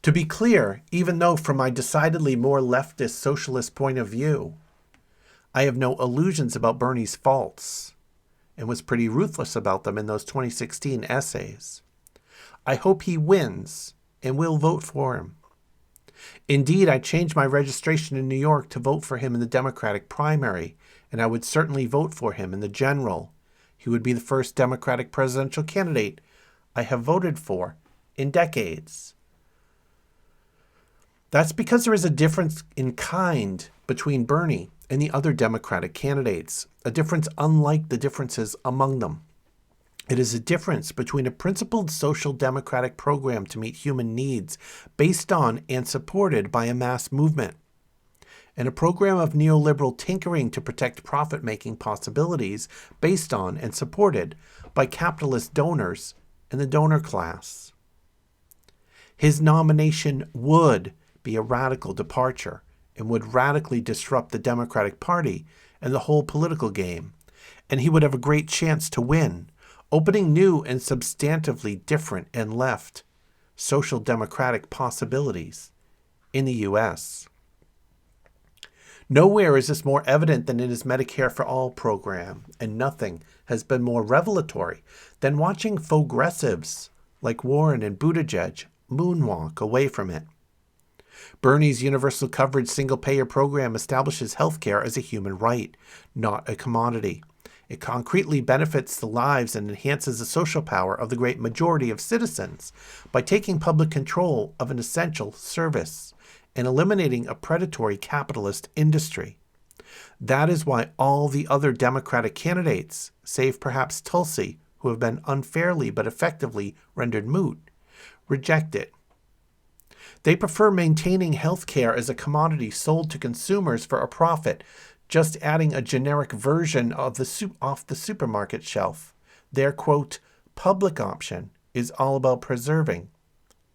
To be clear, even though from my decidedly more leftist socialist point of view, I have no illusions about Bernie's faults, and was pretty ruthless about them in those 2016 essays. I hope he wins and will vote for him. Indeed, I changed my registration in New York to vote for him in the Democratic primary, and I would certainly vote for him in the general. He would be the first Democratic presidential candidate I have voted for in decades. That's because there is a difference in kind between Bernie and the other Democratic candidates, a difference unlike the differences among them. It is a difference between a principled social democratic program to meet human needs based on and supported by a mass movement, and a program of neoliberal tinkering to protect profit-making possibilities based on and supported by capitalist donors and the donor class. His nomination would be a radical departure and would radically disrupt the Democratic Party and the whole political game, and he would have a great chance to win, opening new and substantively different and left social democratic possibilities in the U.S. Nowhere is this more evident than in his Medicare for All program, and nothing has been more revelatory than watching progressives like Warren and Buttigieg moonwalk away from it. Bernie's universal coverage single-payer program establishes healthcare as a human right, not a commodity. It concretely benefits the lives and enhances the social power of the great majority of citizens by taking public control of an essential service and eliminating a predatory capitalist industry. That is why all the other Democratic candidates, save perhaps Tulsi, who have been unfairly but effectively rendered moot, reject it. They prefer maintaining health care as a commodity sold to consumers for a profit, just adding a generic version of off the supermarket shelf. Their, quote, public option is all about preserving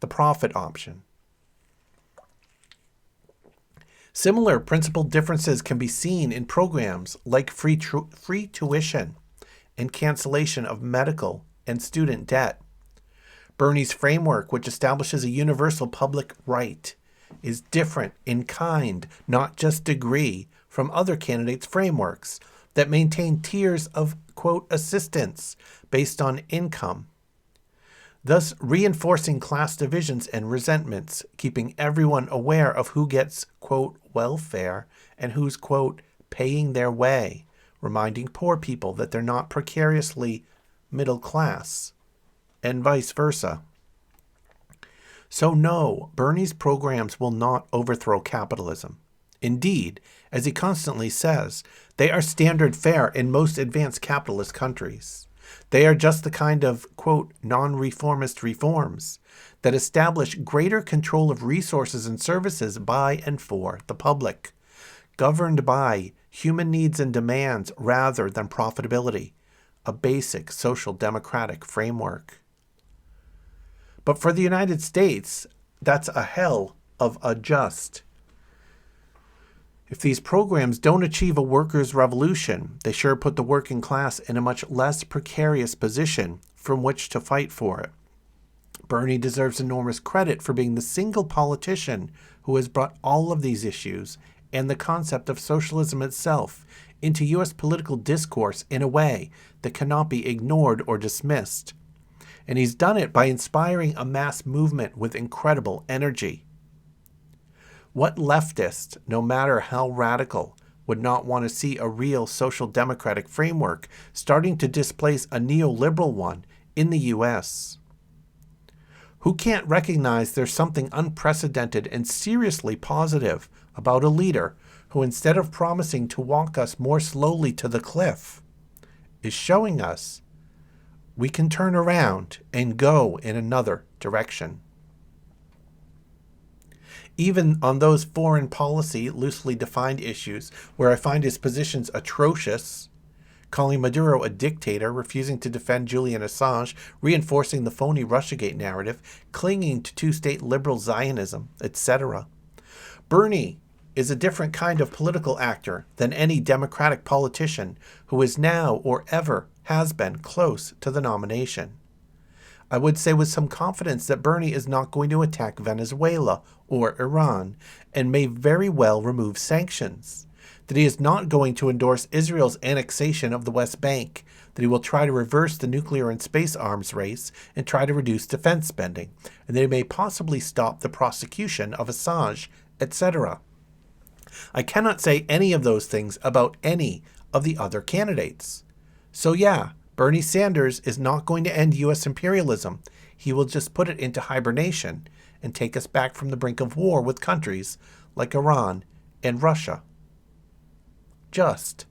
the profit option. Similar principal differences can be seen in programs like free tuition and cancellation of medical and student debt. Bernie's framework, which establishes a universal public right, is different in kind, not just degree, from other candidates' frameworks that maintain tiers of, quote, assistance based on income, thus reinforcing class divisions and resentments, keeping everyone aware of who gets, quote, welfare and who's, quote, paying their way, reminding poor people that they're not precariously middle class, and vice versa. So no, Bernie's programs will not overthrow capitalism. Indeed, as he constantly says, they are standard fare in most advanced capitalist countries. They are just the kind of, quote, non-reformist reforms that establish greater control of resources and services by and for the public, governed by human needs and demands rather than profitability, a basic social democratic framework. But for the United States, that's a hell of a just. If these programs don't achieve a workers' revolution, they sure put the working class in a much less precarious position from which to fight for it. Bernie deserves enormous credit for being the single politician who has brought all of these issues and the concept of socialism itself into U.S. political discourse in a way that cannot be ignored or dismissed. And he's done it by inspiring a mass movement with incredible energy. What leftist, no matter how radical, would not want to see a real social democratic framework starting to displace a neoliberal one in the U.S.? Who can't recognize there's something unprecedented and seriously positive about a leader who, instead of promising to walk us more slowly to the cliff, is showing us we can turn around and go in another direction? Even on those foreign policy, loosely defined issues where I find his positions atrocious, calling Maduro a dictator, refusing to defend Julian Assange, reinforcing the phony Russiagate narrative, clinging to two-state liberal Zionism, etc. Bernie is a different kind of political actor than any Democratic politician who is now or ever has been close to the nomination. I would say with some confidence that Bernie is not going to attack Venezuela or Iran and may very well remove sanctions, that he is not going to endorse Israel's annexation of the West Bank, that he will try to reverse the nuclear and space arms race and try to reduce defense spending, and that he may possibly stop the prosecution of Assange, etc. I cannot say any of those things about any of the other candidates. So yeah, Bernie Sanders is not going to end U.S. imperialism. He will just put it into hibernation and take us back from the brink of war with countries like Iran and Russia. Just.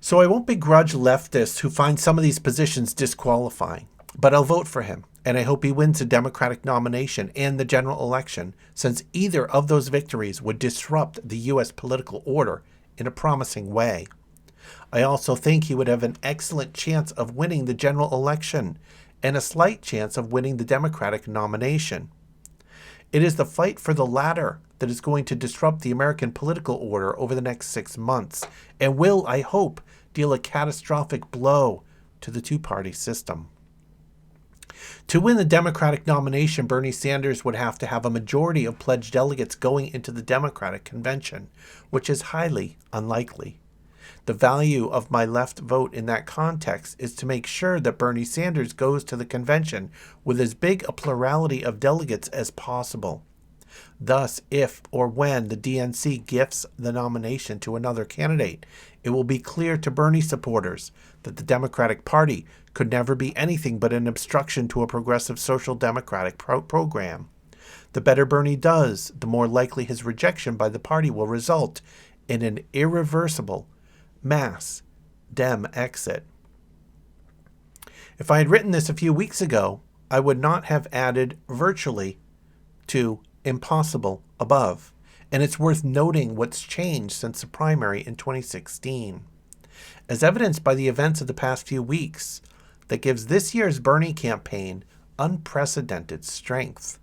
So I won't begrudge leftists who find some of these positions disqualifying, But I'll vote for him, and I hope he wins the Democratic nomination and the general election, since either of those victories would disrupt the U.S. political order in a promising way. I also think he would have an excellent chance of winning the general election and a slight chance of winning the Democratic nomination. It is the fight for the latter that is going to disrupt the American political order over the next 6 months and will, I hope, deal a catastrophic blow to the two-party system. To win the Democratic nomination, Bernie Sanders would have to have a majority of pledged delegates going into the Democratic convention, which is highly unlikely. The value of my left vote in that context is to make sure that Bernie Sanders goes to the convention with as big a plurality of delegates as possible. Thus, if or when the DNC gifts the nomination to another candidate, it will be clear to Bernie supporters that the Democratic Party could never be anything but an obstruction to a progressive social democratic program. The better Bernie does, the more likely his rejection by the party will result in an irreversible mass Dem exit. If I had written this a few weeks ago, I would not have added virtually to impossible above. And it's worth noting what's changed since the primary in 2016. As evidenced by the events of the past few weeks, that gives this year's Bernie campaign unprecedented strength.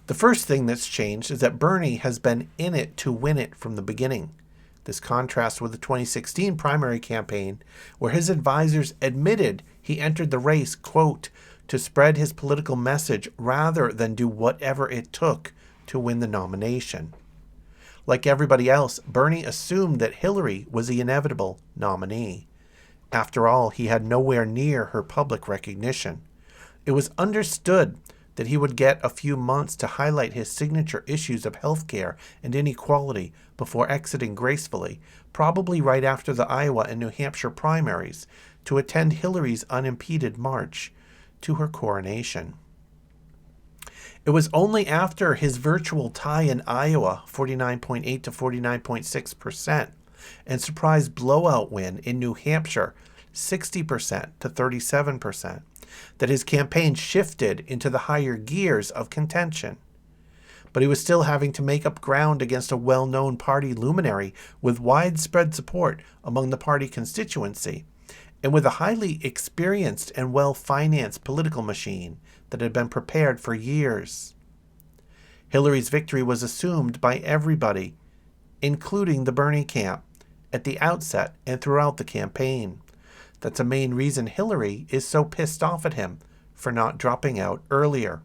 The first thing that's changed is that Bernie has been in it to win it from the beginning. This contrasts with the 2016 primary campaign, where his advisors admitted he entered the race, quote, to spread his political message rather than do whatever it took to win the nomination. Like everybody else, Bernie assumed that Hillary was the inevitable nominee. After all, he had nowhere near her public recognition. It was understood that he would get a few months to highlight his signature issues of health care and inequality before exiting gracefully, probably right after the Iowa and New Hampshire primaries, to attend Hillary's unimpeded march to her coronation. It was only after his virtual tie in Iowa, 49.8 to 49.6%, and surprise blowout win in New Hampshire, 60% to 37%, that his campaign shifted into the higher gears of contention. But he was still having to make up ground against a well-known party luminary with widespread support among the party constituency, and with a highly experienced and well-financed political machine that had been prepared for years. Hillary's victory was assumed by everybody, including the Bernie camp, at the outset and throughout the campaign. That's a main reason Hillary is so pissed off at him for not dropping out earlier.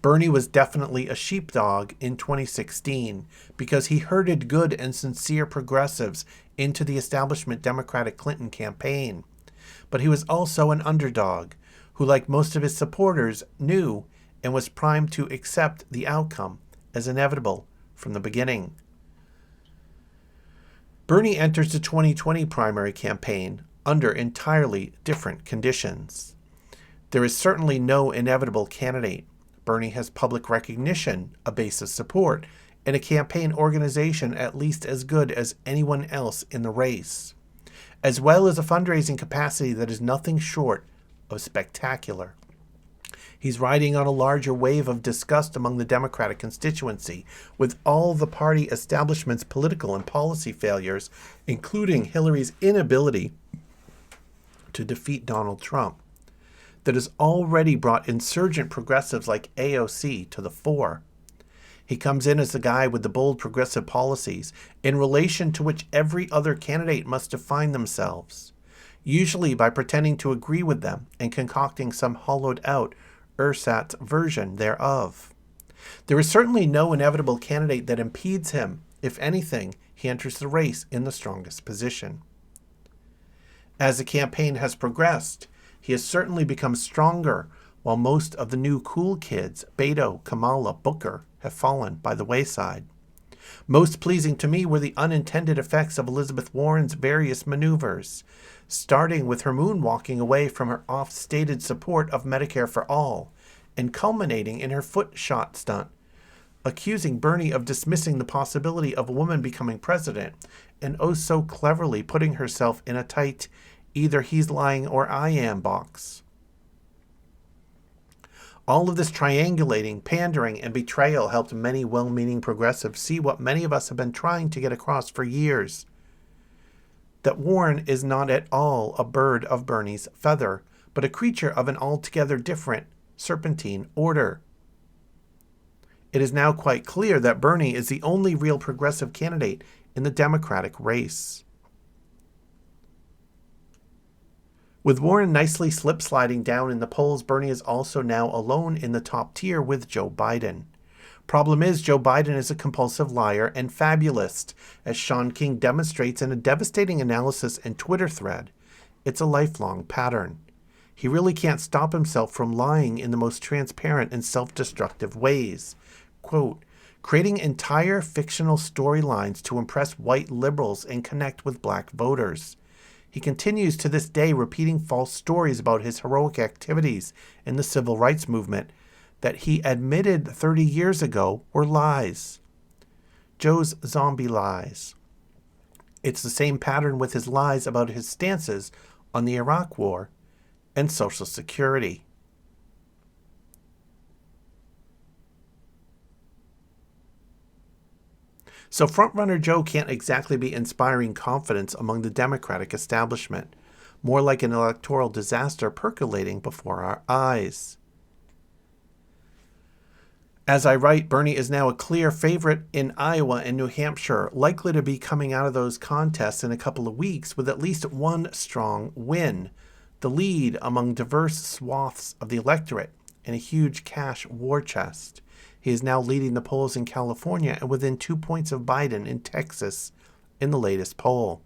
Bernie was definitely a sheepdog in 2016 because he herded good and sincere progressives into the establishment Democratic Clinton campaign. But he was also an underdog who, like most of his supporters, knew and was primed to accept the outcome as inevitable from the beginning. Bernie enters the 2020 primary campaign under entirely different conditions. There is certainly no inevitable candidate. Bernie has public recognition, a base of support, and a campaign organization at least as good as anyone else in the race, as well as a fundraising capacity that is nothing short of spectacular. He's riding on a larger wave of disgust among the Democratic constituency, with all the party establishment's political and policy failures, including Hillary's inability to defeat Donald Trump, that has already brought insurgent progressives like AOC to the fore. He comes in as the guy with the bold progressive policies, in relation to which every other candidate must define themselves, usually by pretending to agree with them and concocting some hollowed-out ersatz version thereof. There is certainly no inevitable candidate that impedes him. If anything, he enters the race in the strongest position. As the campaign has progressed, he has certainly become stronger, while most of the new cool kids, Beto, Kamala, Booker, have fallen by the wayside. Most pleasing to me were the unintended effects of Elizabeth Warren's various maneuvers, starting with her moonwalking away from her oft-stated support of Medicare for All, and culminating in her foot shot stunt, accusing Bernie of dismissing the possibility of a woman becoming president, and oh so cleverly putting herself in a tight either he's lying or I am box. All of this triangulating, pandering, and betrayal helped many well-meaning progressives see what many of us have been trying to get across for years. That Warren is not at all a bird of Bernie's feather, but a creature of an altogether different, serpentine order. It is now quite clear that Bernie is the only real progressive candidate in the Democratic race. With Warren nicely slip-sliding down in the polls, Bernie is also now alone in the top tier with Joe Biden. Problem is, Joe Biden is a compulsive liar and fabulist, as Sean King demonstrates in a devastating analysis and Twitter thread. It's a lifelong pattern. He really can't stop himself from lying in the most transparent and self-destructive ways. Quote, creating entire fictional storylines to impress white liberals and connect with black voters. He continues to this day repeating false stories about his heroic activities in the civil rights movement that he admitted 30 years ago were lies. Joe's zombie lies. It's the same pattern with his lies about his stances on the Iraq War and Social Security. So frontrunner Joe can't exactly be inspiring confidence among the Democratic establishment, more like an electoral disaster percolating before our eyes. As I write, Bernie is now a clear favorite in Iowa and New Hampshire, likely to be coming out of those contests in a couple of weeks with at least one strong win, the lead among diverse swaths of the electorate, and a huge cash war chest. He is now leading the polls in California and within 2 points of Biden in Texas in the latest poll.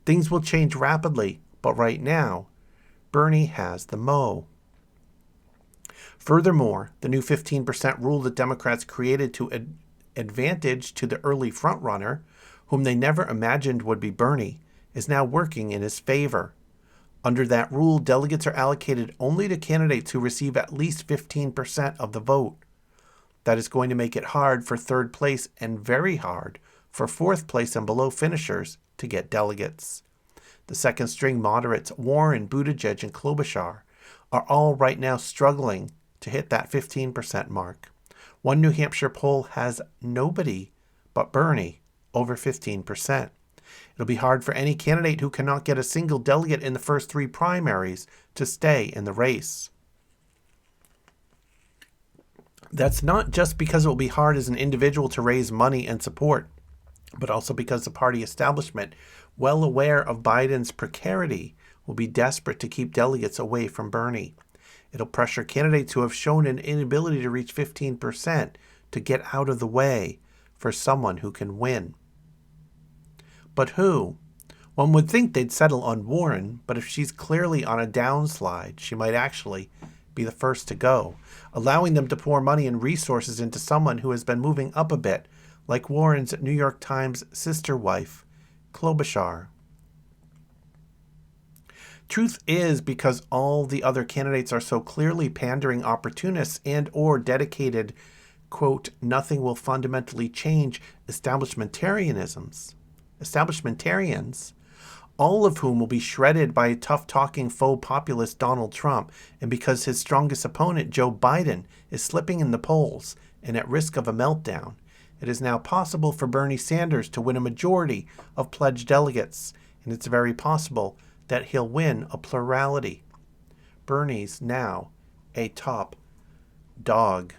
Things will change rapidly, but right now, Bernie has the mo. Furthermore, the new 15% rule that Democrats created to advantage to the early frontrunner, whom they never imagined would be Bernie, is now working in his favor. Under that rule, delegates are allocated only to candidates who receive at least 15% of the vote. That is going to make it hard for third place and very hard for fourth place and below finishers to get delegates. The second string moderates, Warren, Buttigieg, and Klobuchar, are all right now struggling to hit that 15% mark. One New Hampshire poll has nobody but Bernie over 15%. It'll be hard for any candidate who cannot get a single delegate in the first three primaries to stay in the race. That's not just because it will be hard as an individual to raise money and support, but also because the party establishment, well aware of Biden's precarity, will be desperate to keep delegates away from Bernie. It'll pressure candidates who have shown an inability to reach 15% to get out of the way for someone who can win. But who? One would think they'd settle on Warren, but if she's clearly on a downslide, she might actually be the first to go, allowing them to pour money and resources into someone who has been moving up a bit, like Warren's New York Times sister wife, Klobuchar. Truth is, because all the other candidates are so clearly pandering opportunists and or dedicated, quote, nothing will fundamentally change establishmentarians, all of whom will be shredded by tough-talking faux populist Donald Trump, and because his strongest opponent, Joe Biden, is slipping in the polls and at risk of a meltdown, it is now possible for BernieSanders to win a majority of pledged delegates, and it's very possible that he'll win a plurality. Bernie's now a top dog.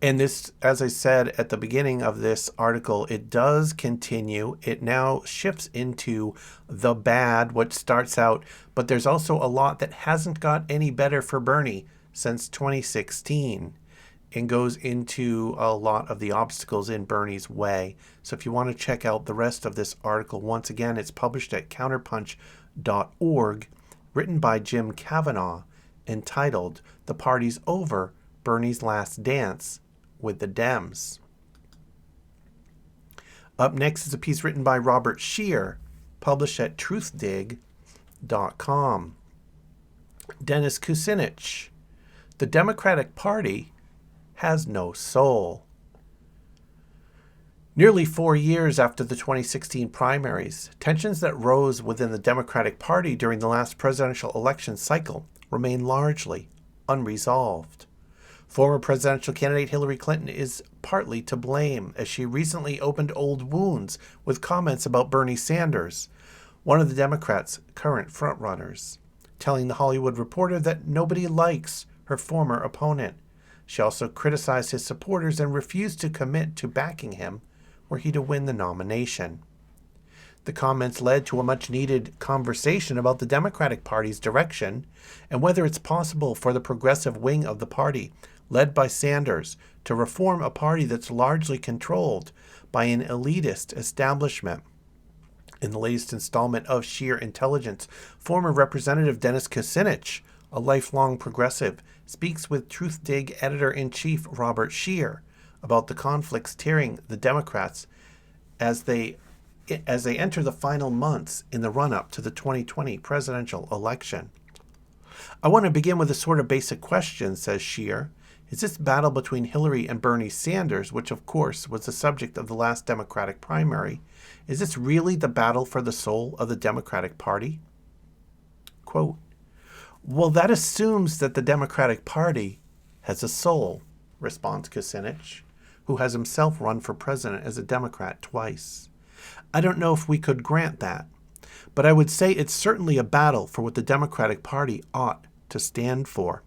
And this, as I said at the beginning of this article, it does continue. It now shifts into the bad, what starts out, but there's also a lot that hasn't got any better for Bernie since 2016 and goes into a lot of the obstacles in Bernie's way. So if you want to check out the rest of this article, once again, it's published at counterpunch.org, written by Jim Kavanaugh, entitled "The Party's Over, Bernie's Last Dance with the Dems." Up next is a piece written by Robert Scheer, published at truthdig.com. Dennis Kucinich, "The Democratic Party has no soul." Nearly 4 years after the 2016 primaries, tensions that rose within the Democratic Party during the last presidential election cycle remain largely unresolved. Former presidential candidate Hillary Clinton is partly to blame, as she recently opened old wounds with comments about Bernie Sanders, one of the Democrats' current frontrunners, telling The Hollywood Reporter that nobody likes her former opponent. She also criticized his supporters and refused to commit to backing him were he to win the nomination. The comments led to a much-needed conversation about the Democratic Party's direction and whether it's possible for the progressive wing of the party, led by Sanders, to reform a party that's largely controlled by an elitist establishment. In the latest installment of Sheer Intelligence, former Representative Dennis Kucinich, a lifelong progressive, speaks with Truth Dig editor-in-chief Robert Scheer about the conflicts tearing the Democrats as they enter the final months in the run-up to the 2020 presidential election. I want to begin with a sort of basic question, says Scheer. Is this battle between Hillary and Bernie Sanders, which of course was the subject of the last Democratic primary, is this really the battle for the soul of the Democratic Party? Quote, well, that assumes that the Democratic Party has a soul, responds Kucinich, who has himself run for president as a Democrat twice. I don't know if we could grant that, but I would say it's certainly a battle for what the Democratic Party ought to stand for.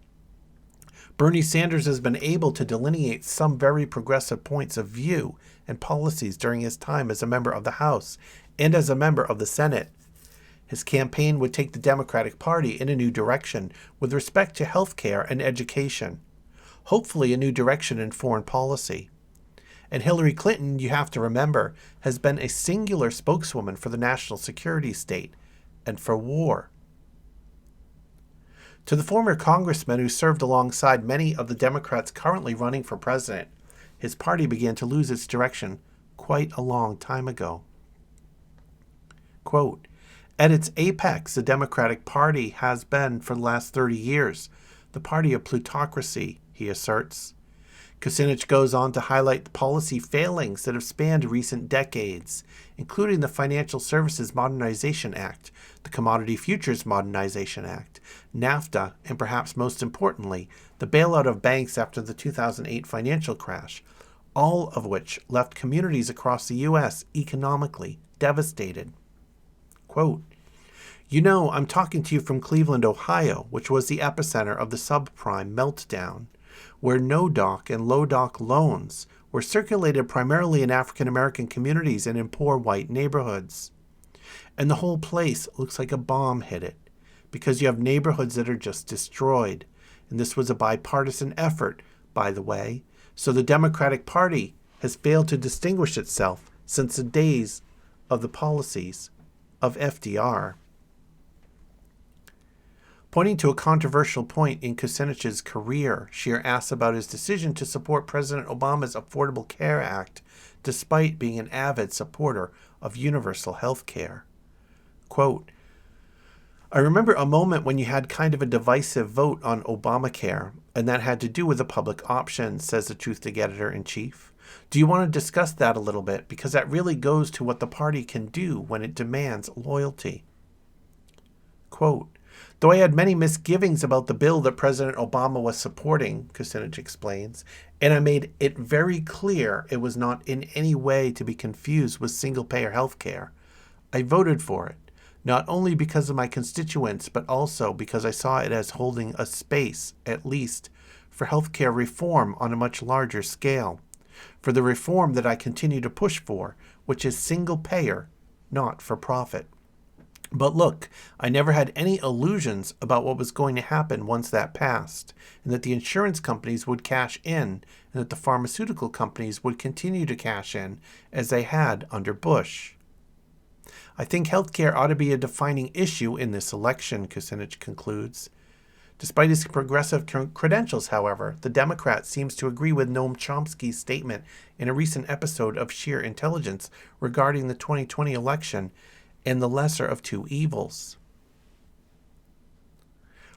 Bernie Sanders has been able to delineate some very progressive points of view and policies during his time as a member of the House and as a member of the Senate. His campaign would take the Democratic Party in a new direction with respect to health care and education, hopefully a new direction in foreign policy. And Hillary Clinton, you have to remember, has been a singular spokeswoman for the national security state and for war. To the former congressman who served alongside many of the Democrats currently running for president, his party began to lose its direction quite a long time ago. Quote, at its apex, the Democratic Party has been, for the last 30 years, the party of plutocracy, he asserts. Kucinich goes on to highlight the policy failings that have spanned recent decades, including the Financial Services Modernization Act, the Commodity Futures Modernization Act, NAFTA, and perhaps most importantly, the bailout of banks after the 2008 financial crash, all of which left communities across the U.S. economically devastated. Quote, you know, I'm talking to you from Cleveland, Ohio, which was the epicenter of the subprime meltdown, where no-doc and low-doc loans were circulated primarily in African-American communities and in poor white neighborhoods. And the whole place looks like a bomb hit it, because you have neighborhoods that are just destroyed. And this was a bipartisan effort, by the way, so the Democratic Party has failed to distinguish itself since the days of the policies of FDR. Pointing to a controversial point in Kucinich's career, Scheer asks about his decision to support President Obama's Affordable Care Act, despite being an avid supporter of universal health care. Quote, I remember a moment when you had kind of a divisive vote on Obamacare, and that had to do with the public option, says the Truth Dig editor-in-chief. Do you want to discuss that a little bit? Because that really goes to what the party can do when it demands loyalty. Quote, though I had many misgivings about the bill that President Obama was supporting, Kucinich explains, and I made it very clear it was not in any way to be confused with single-payer health care, I voted for it, not only because of my constituents, but also because I saw it as holding a space, at least, for health care reform on a much larger scale, for the reform that I continue to push for, which is single-payer, not for profit. But look, I never had any illusions about what was going to happen once that passed, and that the insurance companies would cash in, and that the pharmaceutical companies would continue to cash in, as they had under Bush. I think healthcare ought to be a defining issue in this election, Kucinich concludes. Despite his progressive credentials, however, the Democrat seems to agree with Noam Chomsky's statement in a recent episode of Sheer Intelligence regarding the 2020 election and the lesser of two evils.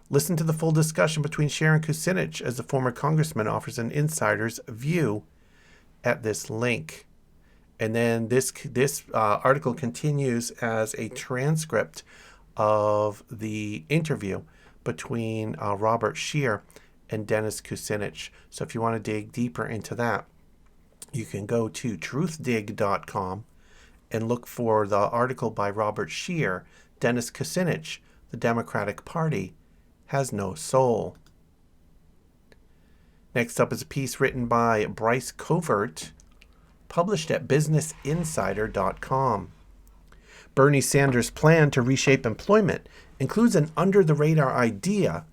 Listen to the full discussion between Scheer and Kucinich as the former congressman offers an insider's view at this link. And then this article continues as a transcript of the interview between Robert Scheer and Dennis Kucinich. So if you want to dig deeper into that, you can go to truthdig.com and look for the article by Robert Scheer, Dennis Kucinich, The Democratic Party Has No Soul. Next up is a piece written by Bryce Covert, published at businessinsider.com. Bernie Sanders' plan to reshape employment includes an under-the-radar idea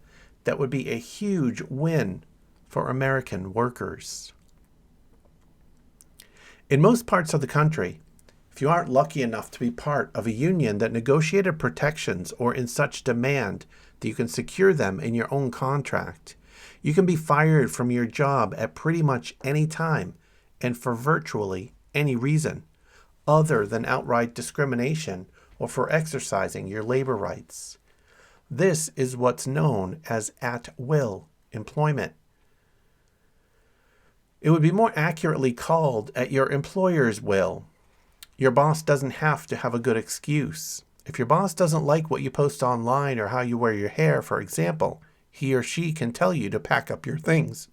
that would be a huge win for American workers. In most parts of the country, if you aren't lucky enough to be part of a union that negotiated protections or in such demand that you can secure them in your own contract, you can be fired from your job at pretty much any time and for virtually any reason other than outright discrimination or for exercising your labor rights. This is what's known as at-will employment. It would be more accurately called at your employer's will. Your boss doesn't have to have a good excuse. If your boss doesn't like what you post online or how you wear your hair, for example, he or she can tell you to pack up your things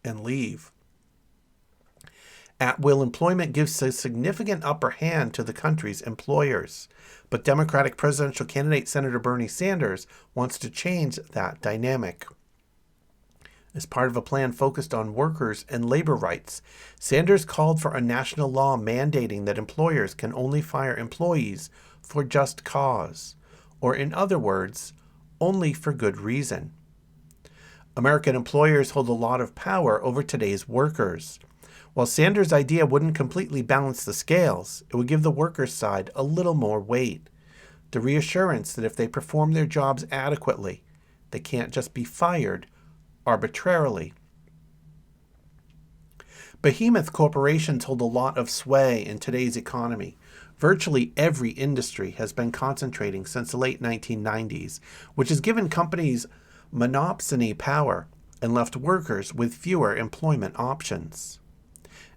and leave. At-will employment gives a significant upper hand to the country's employers, but Democratic presidential candidate Senator Bernie Sanders wants to change that dynamic. As part of a plan focused on workers and labor rights, Sanders called for a national law mandating that employers can only fire employees for just cause, or in other words, only for good reason. American employers hold a lot of power over today's workers. While Sanders' idea wouldn't completely balance the scales, it would give the workers' side a little more weight. The reassurance that if they perform their jobs adequately, they can't just be fired arbitrarily. Behemoth corporations hold a lot of sway in today's economy. Virtually every industry has been concentrating since the late 1990s, which has given companies monopsony power and left workers with fewer employment options.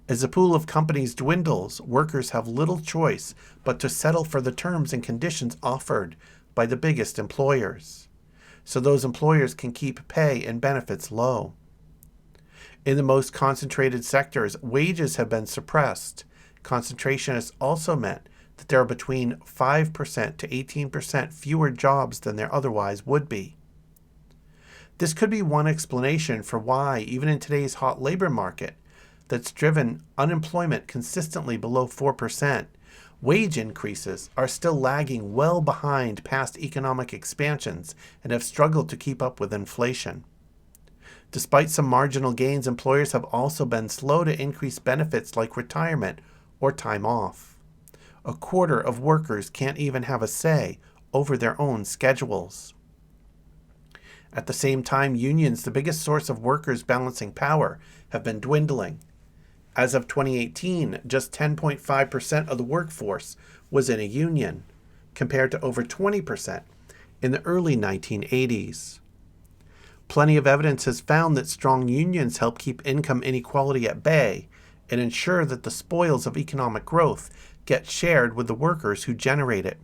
As the pool of companies dwindles, workers have little choice but to settle for the terms and conditions offered by the biggest employers, so those employers can keep pay and benefits low. In the most concentrated sectors, wages have been suppressed. Concentration has also meant that there are between 5% to 18% fewer jobs than there otherwise would be. This could be one explanation for why, even in today's hot labor market that's driven unemployment consistently below 4%, wage increases are still lagging well behind past economic expansions and have struggled to keep up with inflation. Despite some marginal gains, employers have also been slow to increase benefits like retirement or time off. A quarter of workers can't even have a say over their own schedules. At the same time, unions, the biggest source of workers' balancing power, have been dwindling. As of 2018, just 10.5% of the workforce was in a union, compared to over 20% in the early 1980s. Plenty of evidence has found that strong unions help keep income inequality at bay and ensure that the spoils of economic growth get shared with the workers who generate it.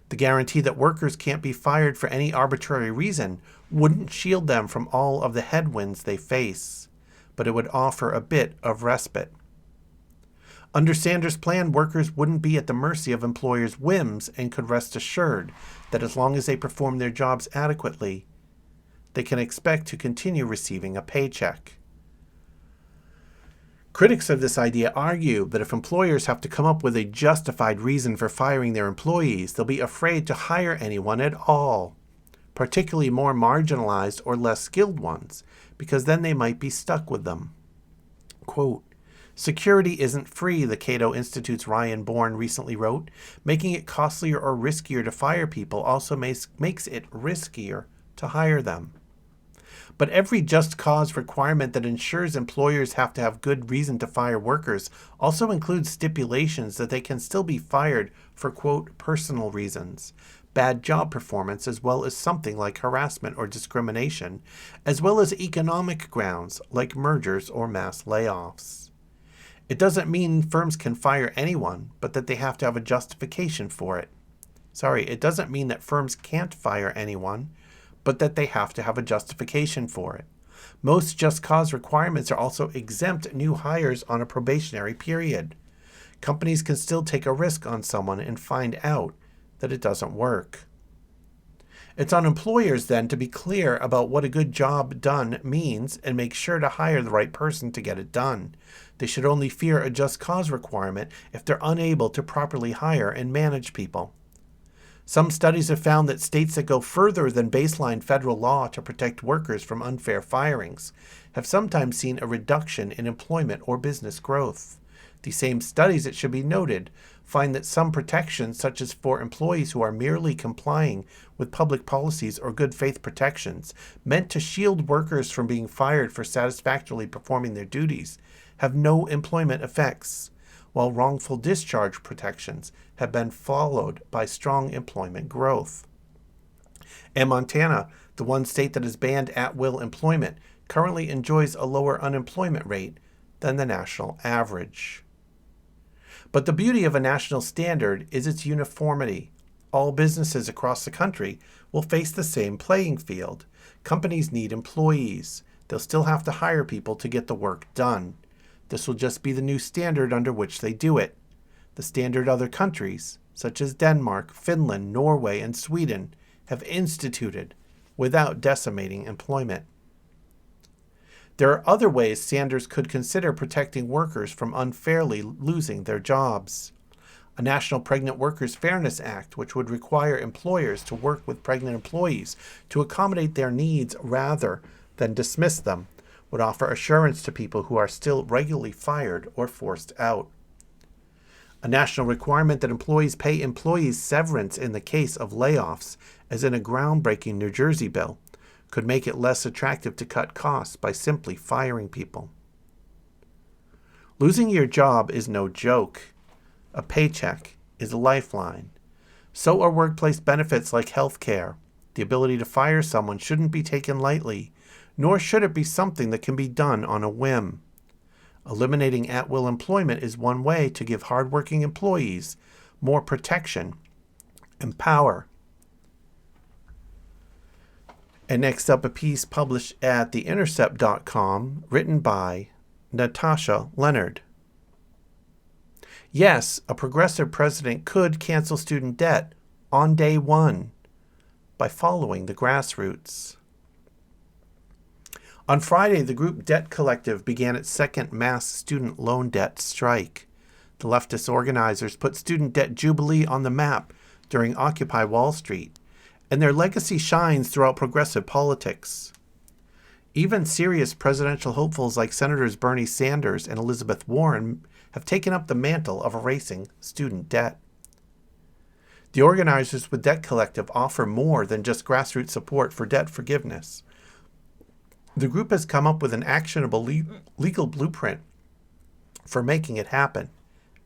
The guarantee that workers can't be fired for any arbitrary reason wouldn't shield them from all of the headwinds they face, but it would offer a bit of respite. Under Sanders' plan, workers wouldn't be at the mercy of employers' whims and could rest assured that as long as they perform their jobs adequately, they can expect to continue receiving a paycheck. Critics of this idea argue that if employers have to come up with a justified reason for firing their employees, they'll be afraid to hire anyone at all, particularly more marginalized or less skilled ones, because then they might be stuck with them. Quote, "Security isn't free," the Cato Institute's Ryan Bourne recently wrote. "Making it costlier or riskier to fire people also makes it riskier to hire them." But every just cause requirement that ensures employers have to have good reason to fire workers also includes stipulations that they can still be fired for, quote, "personal reasons," bad job performance, as well as something like harassment or discrimination, as well as economic grounds like mergers or mass layoffs. It doesn't mean firms can fire anyone, but that they have to have a justification for it. It doesn't mean that firms can't fire anyone, but that they have to have a justification for it. Most just cause requirements are also exempt new hires on a probationary period. Companies can still take a risk on someone and find out that it doesn't work. It's on employers then to be clear about what a good job done means and make sure to hire the right person to get it done. They should only fear a just cause requirement if they're unable to properly hire and manage people. Some studies have found that states that go further than baseline federal law to protect workers from unfair firings have sometimes seen a reduction in employment or business growth. These same studies, it should be noted, find that some protections, such as for employees who are merely complying with public policies or good faith protections, meant to shield workers from being fired for satisfactorily performing their duties, have no employment effects, while wrongful discharge protections have been followed by strong employment growth. And Montana, the one state that has banned at-will employment, currently enjoys a lower unemployment rate than the national average. But the beauty of a national standard is its uniformity. All businesses across the country will face the same playing field. Companies need employees. They'll still have to hire people to get the work done. This will just be the new standard under which they do it. The standard other countries, such as Denmark, Finland, Norway, and Sweden, have instituted without decimating employment. There are other ways Sanders could consider protecting workers from unfairly losing their jobs. A National Pregnant Workers Fairness Act, which would require employers to work with pregnant employees to accommodate their needs rather than dismiss them, would offer assurance to people who are still regularly fired or forced out. A national requirement that employees pay employees severance in the case of layoffs, as in a groundbreaking New Jersey bill, could make it less attractive to cut costs by simply firing people. Losing your job is no joke. A paycheck is a lifeline. So are workplace benefits like health care. The ability to fire someone shouldn't be taken lightly, nor should it be something that can be done on a whim. Eliminating at-will employment is one way to give hardworking employees more protection and power. And next up, a piece published at theintercept.com written by Natasha Leonard. Yes, a progressive president could cancel student debt on day one by following the grassroots. On Friday, the group Debt Collective began its second mass student loan debt strike. The leftist organizers put student debt jubilee on the map during Occupy Wall Street, and their legacy shines throughout progressive politics. Even serious presidential hopefuls like Senators Bernie Sanders and Elizabeth Warren have taken up the mantle of erasing student debt. The organizers with Debt Collective offer more than just grassroots support for debt forgiveness. The group has come up with an actionable legal blueprint for making it happen,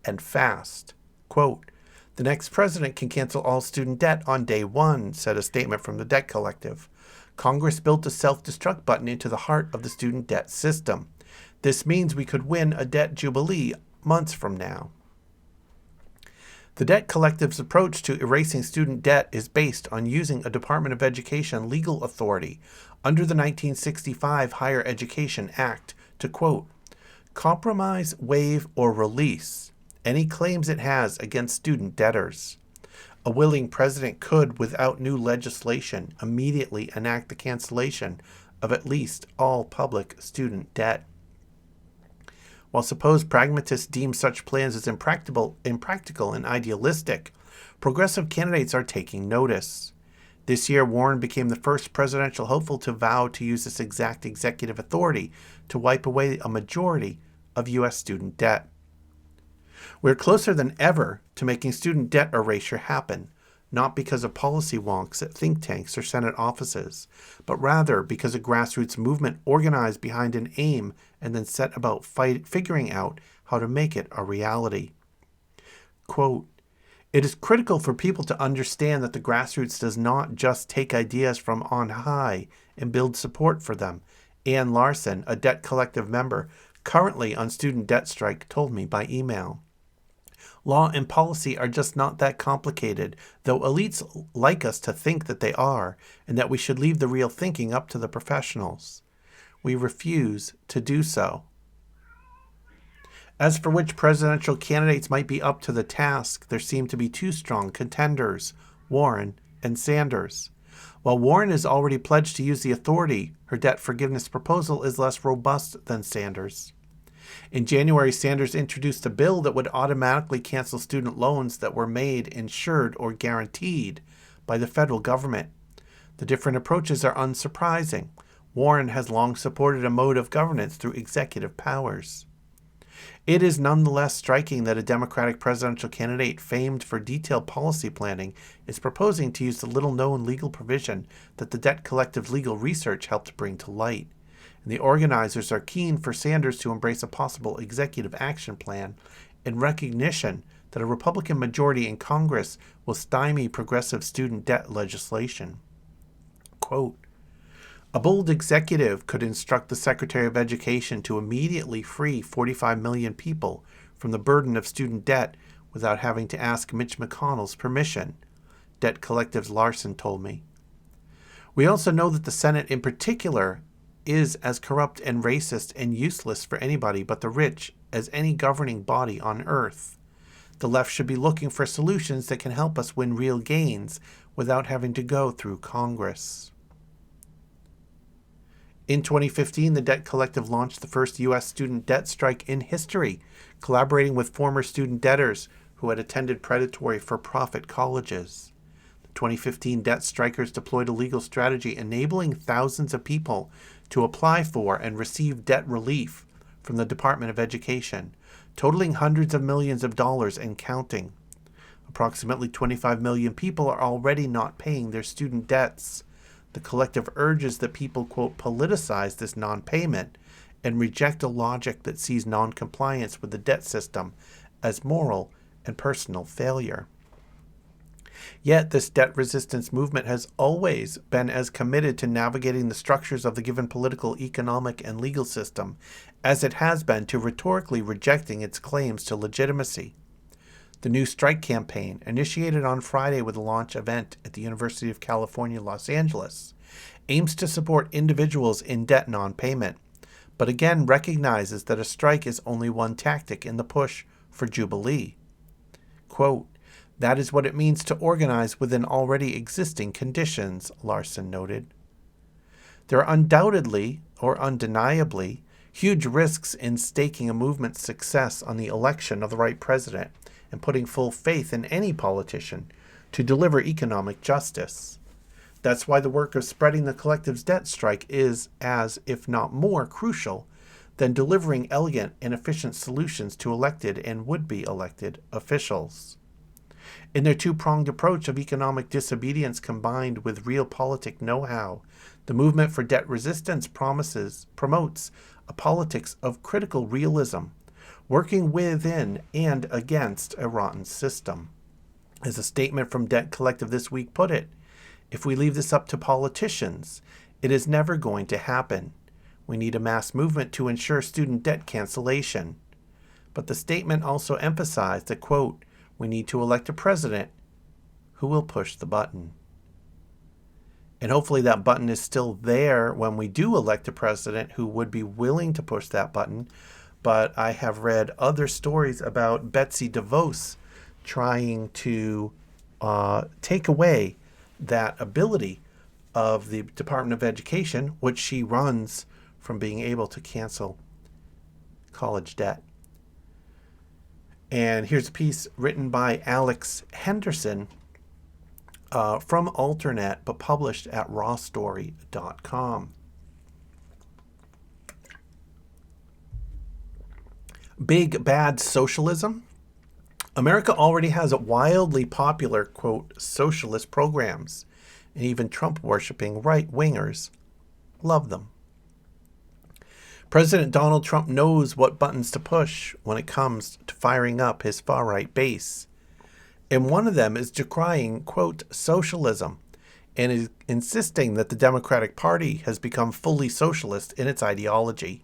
and fast. Quote, "The next president can cancel all student debt on day one," said a statement from the Debt Collective. Congress built a self-destruct button into the heart of the student debt system. This means we could win a debt jubilee months from now. The Debt Collective's approach to erasing student debt is based on using a Department of Education legal authority under the 1965 Higher Education Act to, quote, "compromise, waive, or release any claims it has against student debtors. A willing president could, without new legislation, immediately enact the cancellation of at least all public student debt." While supposed pragmatists deem such plans as impractical and idealistic, progressive candidates are taking notice. This year, Warren became the first presidential hopeful to vow to use this exact executive authority to wipe away a majority of U.S. student debt. We're closer than ever to making student debt erasure happen, not because of policy wonks at think tanks or Senate offices, but rather because a grassroots movement organized behind an aim and then set about figuring out how to make it a reality. Quote, "It is critical for people to understand that the grassroots does not just take ideas from on high and build support for them," Ann Larson, a Debt Collective member, currently on student debt strike told me by email. Law and policy are just not that complicated, though elites like us to think that they are, and that we should leave the real thinking up to the professionals. We refuse to do so. As for which presidential candidates might be up to the task, there seem to be two strong contenders, Warren and Sanders. While Warren is already pledged to use the authority, her debt forgiveness proposal is less robust than Sanders. In January, Sanders introduced a bill that would automatically cancel student loans that were made, insured, or guaranteed by the federal government. The different approaches are unsurprising. Warren has long supported a mode of governance through executive powers. It is nonetheless striking that a Democratic presidential candidate famed for detailed policy planning is proposing to use the little-known legal provision that the Debt Collective's legal research helped bring to light. And the organizers are keen for Sanders to embrace a possible executive action plan in recognition that a Republican majority in Congress will stymie progressive student debt legislation. Quote, a bold executive could instruct the Secretary of Education to immediately free 45 million people from the burden of student debt without having to ask Mitch McConnell's permission, Debt Collective's Larson told me. We also know that the Senate in particular is as corrupt and racist and useless for anybody but the rich as any governing body on earth. The left should be looking for solutions that can help us win real gains without having to go through Congress. In 2015, the Debt Collective launched the first U.S. student debt strike in history, collaborating with former student debtors who had attended predatory for-profit colleges. The 2015 debt strikers deployed a legal strategy enabling thousands of people to apply for and receive debt relief from the Department of Education, totaling hundreds of millions of dollars and counting. Approximately 25 million people are already not paying their student debts. The collective urges that people, quote, politicize this non-payment and reject a logic that sees non-compliance with the debt system as moral and personal failure. Yet this debt resistance movement has always been as committed to navigating the structures of the given political, economic, and legal system as it has been to rhetorically rejecting its claims to legitimacy. The new strike campaign, initiated on Friday with a launch event at the University of California, Los Angeles, aims to support individuals in debt non-payment, but again recognizes that a strike is only one tactic in the push for Jubilee. Quote, that is what it means to organize within already existing conditions, Larson noted. There are undoubtedly, or undeniably, huge risks in staking a movement's success on the election of the right president and putting full faith in any politician to deliver economic justice. That's why the work of spreading the collective's debt strike is as, if not more, crucial than delivering elegant and efficient solutions to elected and would-be elected officials. In their two-pronged approach of economic disobedience combined with realpolitik know-how, the movement for debt resistance promotes a politics of critical realism, working within and against a rotten system. As a statement from Debt Collective this week put it, if we leave this up to politicians, it is never going to happen. We need a mass movement to ensure student debt cancellation. But the statement also emphasized that, quote, we need to elect a president who will push the button. And hopefully that button is still there when we do elect a president who would be willing to push that button. But I have read other stories about Betsy DeVos trying to take away that ability of the Department of Education, which she runs, from being able to cancel college debt. And here's a piece written by Alex Henderson from Alternet, but published at rawstory.com. Big Bad Socialism. America already has wildly popular, quote, socialist programs, and even Trump-worshipping right-wingers love them. President Donald Trump knows what buttons to push when it comes to firing up his far-right base. And one of them is decrying, quote, socialism, and is insisting that the Democratic Party has become fully socialist in its ideology.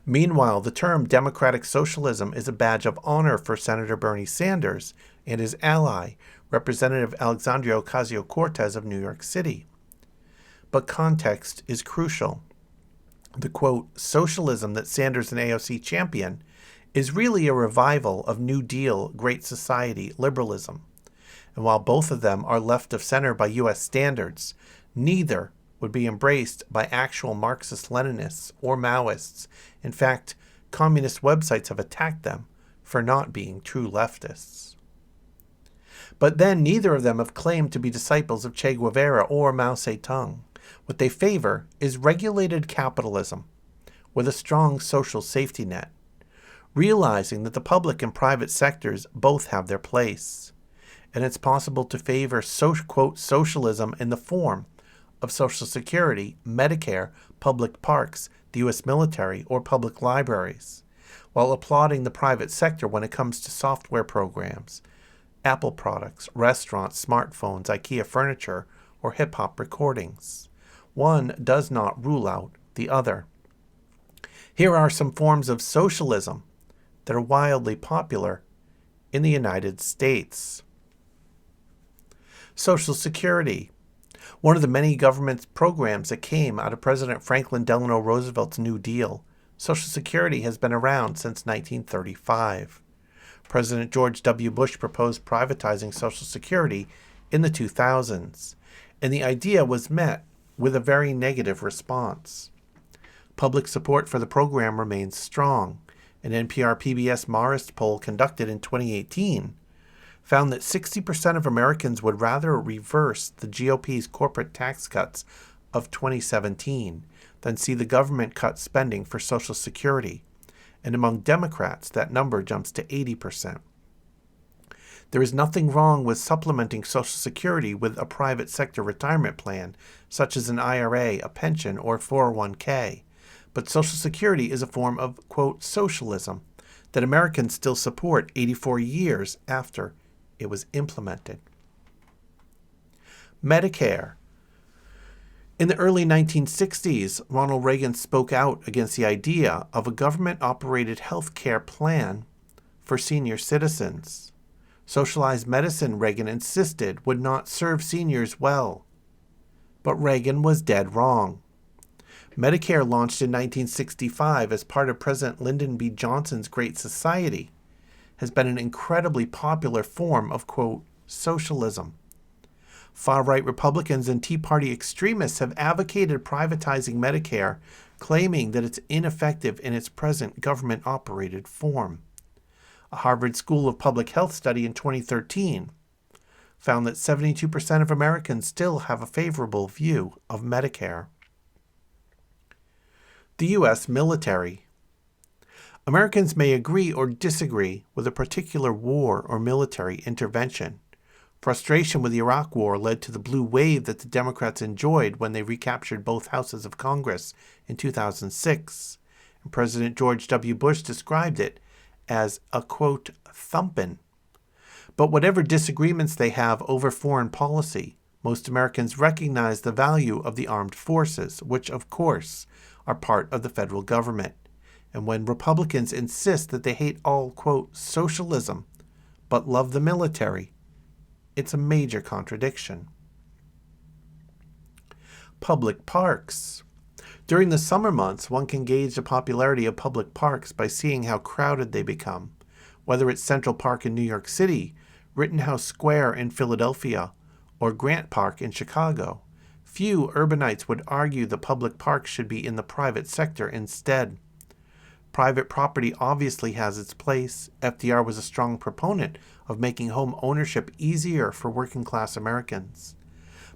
Meanwhile, the term democratic socialism is a badge of honor for Senator Bernie Sanders and his ally, Representative Alexandria Ocasio-Cortez of New York City. But context is crucial. The, quote, socialism that Sanders and AOC champion is really a revival of New Deal, Great Society liberalism. And while both of them are left of center by U.S. standards, neither would be embraced by actual Marxist-Leninists or Maoists. In fact, communist websites have attacked them for not being true leftists. But then neither of them have claimed to be disciples of Che Guevara or Mao Zedong. What they favor is regulated capitalism with a strong social safety net, realizing that the public and private sectors both have their place. And it's possible to favor, quote, socialism in the form of Social Security, Medicare, public parks, the U.S. military, or public libraries, while applauding the private sector when it comes to software programs, Apple products, restaurants, smartphones, IKEA furniture, or hip-hop recordings. One does not rule out the other. Here are some forms of socialism that are wildly popular in the United States. Social Security. One of the many government programs that came out of President Franklin Delano Roosevelt's New Deal, Social Security has been around since 1935. President George W. Bush proposed privatizing Social Security in the 2000s, and the idea was met with a very negative response. Public support for the program remains strong. An NPR PBS Marist poll conducted in 2018 found that 60% of Americans would rather reverse the GOP's corporate tax cuts of 2017 than see the government cut spending for Social Security. And among Democrats, that number jumps to 80%. There is nothing wrong with supplementing Social Security with a private sector retirement plan, such as an IRA, a pension, or 401k. But Social Security is a form of, quote, socialism that Americans still support 84 years after it was implemented. Medicare. In the early 1960s, Ronald Reagan spoke out against the idea of a government-operated health care plan for senior citizens. Socialized medicine, Reagan insisted, would not serve seniors well. But Reagan was dead wrong. Medicare launched in 1965 as part of President Lyndon B. Johnson's Great Society, has been an incredibly popular form of, quote, socialism. Far-right Republicans and Tea Party extremists have advocated privatizing Medicare, claiming that it's ineffective in its present government-operated form. A Harvard School of Public Health study in 2013 found that 72% of Americans still have a favorable view of Medicare. The U.S. military. Americans may agree or disagree with a particular war or military intervention. Frustration with the Iraq War led to the blue wave that the Democrats enjoyed when they recaptured both houses of Congress in 2006. And President George W. Bush described it as a, quote, thumpin'. But whatever disagreements they have over foreign policy, most Americans recognize the value of the armed forces, which, of course, are part of the federal government. And when Republicans insist that they hate all, quote, socialism, but love the military, it's a major contradiction. Public parks. During the summer months, one can gauge the popularity of public parks by seeing how crowded they become. Whether it's Central Park in New York City, Rittenhouse Square in Philadelphia, or Grant Park in Chicago, few urbanites would argue the public parks should be in the private sector instead. Private property obviously has its place. FDR was a strong proponent of making home ownership easier for working-class Americans.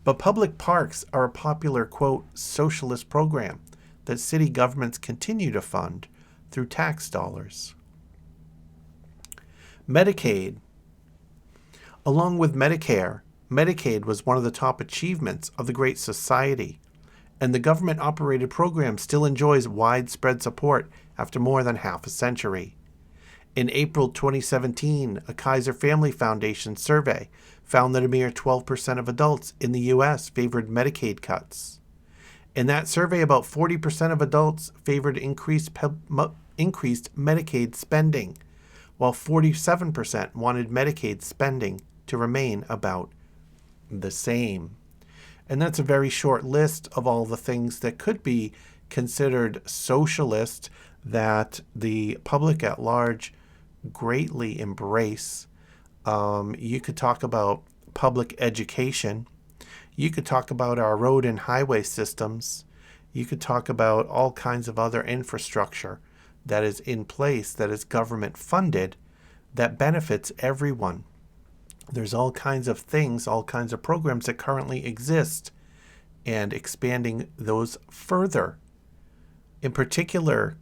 But public parks are a popular, quote, socialist program that city governments continue to fund through tax dollars. Medicaid. Along with Medicare, Medicaid was one of the top achievements of the Great Society, and the government-operated program still enjoys widespread support after more than half a century. In April 2017, a Kaiser Family Foundation survey found that a mere 12% of adults in the U.S. favored Medicaid cuts. In that survey, about 40% of adults favored increased Medicaid spending, while 47% wanted Medicaid spending to remain about the same. And that's a very short list of all the things that could be considered socialist that the public at large greatly embrace. You could talk about public education. You could talk about our road and highway systems. You could talk about all kinds of other infrastructure that is in place, that is government funded, that benefits everyone. There's all kinds of things, all kinds of programs that currently exist, and expanding those further. In particular,